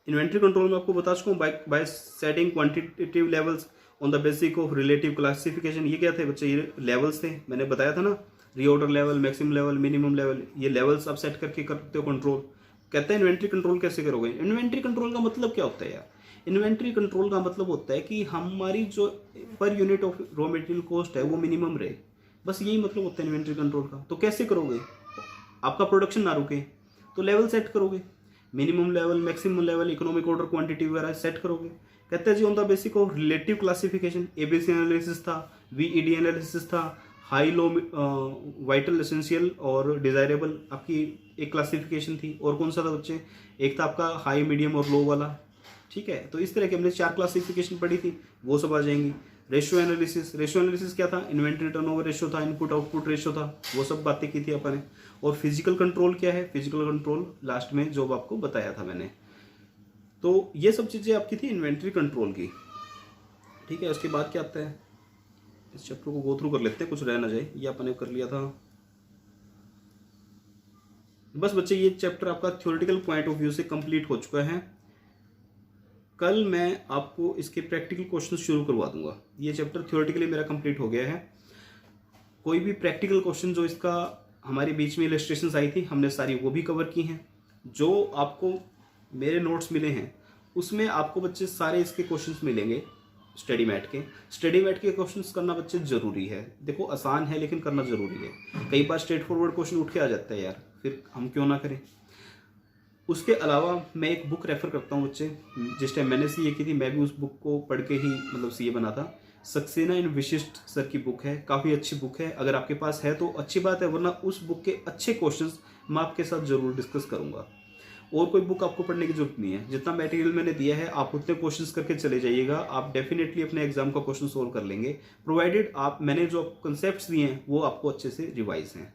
इन्वेंट्री कंट्रोल में आपको बता चुका हूँ bye setting quantitative levels on the basic of relative classification. ये क्या थे बच्चे, ये लेवल्स थे, मैंने बताया था ना, reorder level, maximum level, minimum level, ये लेवल्स आप सेट करके करते हो कंट्रोल। कहते हैं इन्वेंट्री कंट्रोल कैसे करोगे। इन्वेंट्री कंट्रोल का मतलब क्या होता है यार, इन्वेंट्री कंट्रोल का मतलब होता है कि हमारी जो per unit of raw material cost है वो मिनिमम रहे, बस यही मतलब होता है इन्वेंट्री कंट्रोल का। तो कैसे करोगे, आपका प्रोडक्शन ना रुके तो लेवल सेट करोगे, minimum level, maximum level, economic order, quantity वगैरह सेट करोगे। कहते हैं जी on the basic of relative classification, ABC analysis था, वीईडी एनालिसिस था, हाई लो, वाइटल, एसेंशियल और डिजायरेबल आपकी एक क्लासिफिकेशन थी। और कौन सा था बच्चे, एक था आपका हाई, मीडियम और लो वाला। ठीक है, तो इस तरह की हमने 4 क्लासिफिकेशन पढ़ी थी, वो सब आ जाएंगी। रेशियो एनालिसिस, रेशियो एनालिसिस क्या था, इन्वेंट्री टर्नओवर रेशियो था, इनपुट आउटपुट रेशियो था, वो सब बातें की थी अपन ने। और फिजिकल कंट्रोल क्या है, फिजिकल कंट्रोल लास्ट में जो आपको बताया था मैंने। तो ये सब चीज़ें आपकी थी इन्वेंट्री कंट्रोल की। ठीक है, उसके बाद क्या आता है, इस चैप्टर को गो थ्रू कर लेते हैं, कुछ रह ना जाए, ये अपन ने कर लिया था। बस बच्चे ये चैप्टर आपका थ्योरेटिकल पॉइंट ऑफ व्यू से कंप्लीट हो चुका है। कल मैं आपको इसके प्रैक्टिकल क्वेश्चन शुरू करवा दूंगा। ये चैप्टर थ्योरेटिकली मेरा कंप्लीट हो गया है। कोई भी प्रैक्टिकल क्वेश्चन जो इसका हमारे बीच में इलस्ट्रेशंस आई थी, हमने सारी वो भी कवर की हैं। जो आपको मेरे नोट्स मिले हैं उसमें आपको बच्चे सारे इसके क्वेश्चंस मिलेंगे स्टडी मैट के। स्टडी मैट के क्वेश्चंस करना बच्चे ज़रूरी है। देखो आसान है लेकिन करना ज़रूरी है। कई बार स्ट्रेट फॉरवर्ड क्वेश्चन उठ के आ जाता है यार, फिर हम क्यों ना करें। उसके अलावा मैं एक बुक रेफ़र करता हूँ बच्चे, जिस टाइम मैंने सीए की थी मैं भी उस बुक को पढ़ के ही मतलब सीए बना था। सक्सेना इन विशिष्ट सर की बुक है, काफ़ी अच्छी बुक है। अगर आपके पास है तो अच्छी बात है, वरना उस बुक के अच्छे क्वेश्चंस मैं आपके साथ ज़रूर डिस्कस करूँगा। और कोई बुक आपको पढ़ने की जरूरत नहीं है, जितना मटेरियल मैंने दिया है आप उतने क्वेश्चंस करके चले जाइएगा, आप डेफिनेटली अपने एग्जाम का क्वेश्चन सोल्व कर लेंगे, प्रोवाइडेड आप मैंने जो कंसेप्ट्स दिए हैं वो आपको अच्छे से रिवाइज हैं।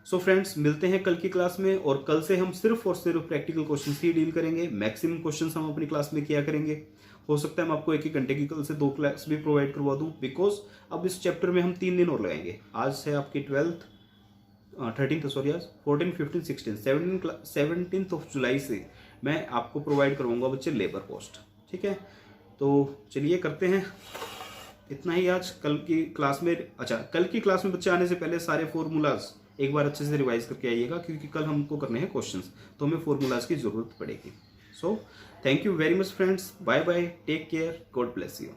सो फ्रेंड्स, मिलते हैं कल की क्लास में, और कल से हम सिर्फ और सिर्फ प्रैक्टिकल क्वेश्चन ही डील करेंगे। मैक्सिमम क्वेश्चन हम अपनी क्लास में किया करेंगे। हो सकता है मैं आपको 1-1 घंटे की कल से 2 क्लास भी प्रोवाइड करवा दूं, बिकॉज अब इस चैप्टर में हम 3 दिन और लगाएंगे। आज है आपकी 13th सॉरी, आज 14, 15, 16, 17 ऑफ जुलाई से मैं आपको प्रोवाइड करवाऊंगा बच्चे लेबर कॉस्ट। ठीक है, तो चलिए करते हैं इतना ही आज कल की क्लास में। अच्छा, कल की क्लास में बच्चे आने से पहले सारे फॉर्मूलाज एक बार अच्छे से रिवाइज करके आइएगा, क्योंकि कल हमको करने हैं क्वेश्चंस, तो हमें फॉर्मूलाज की जरूरत पड़ेगी। So thank you very much friends, bye bye, take care, God bless you.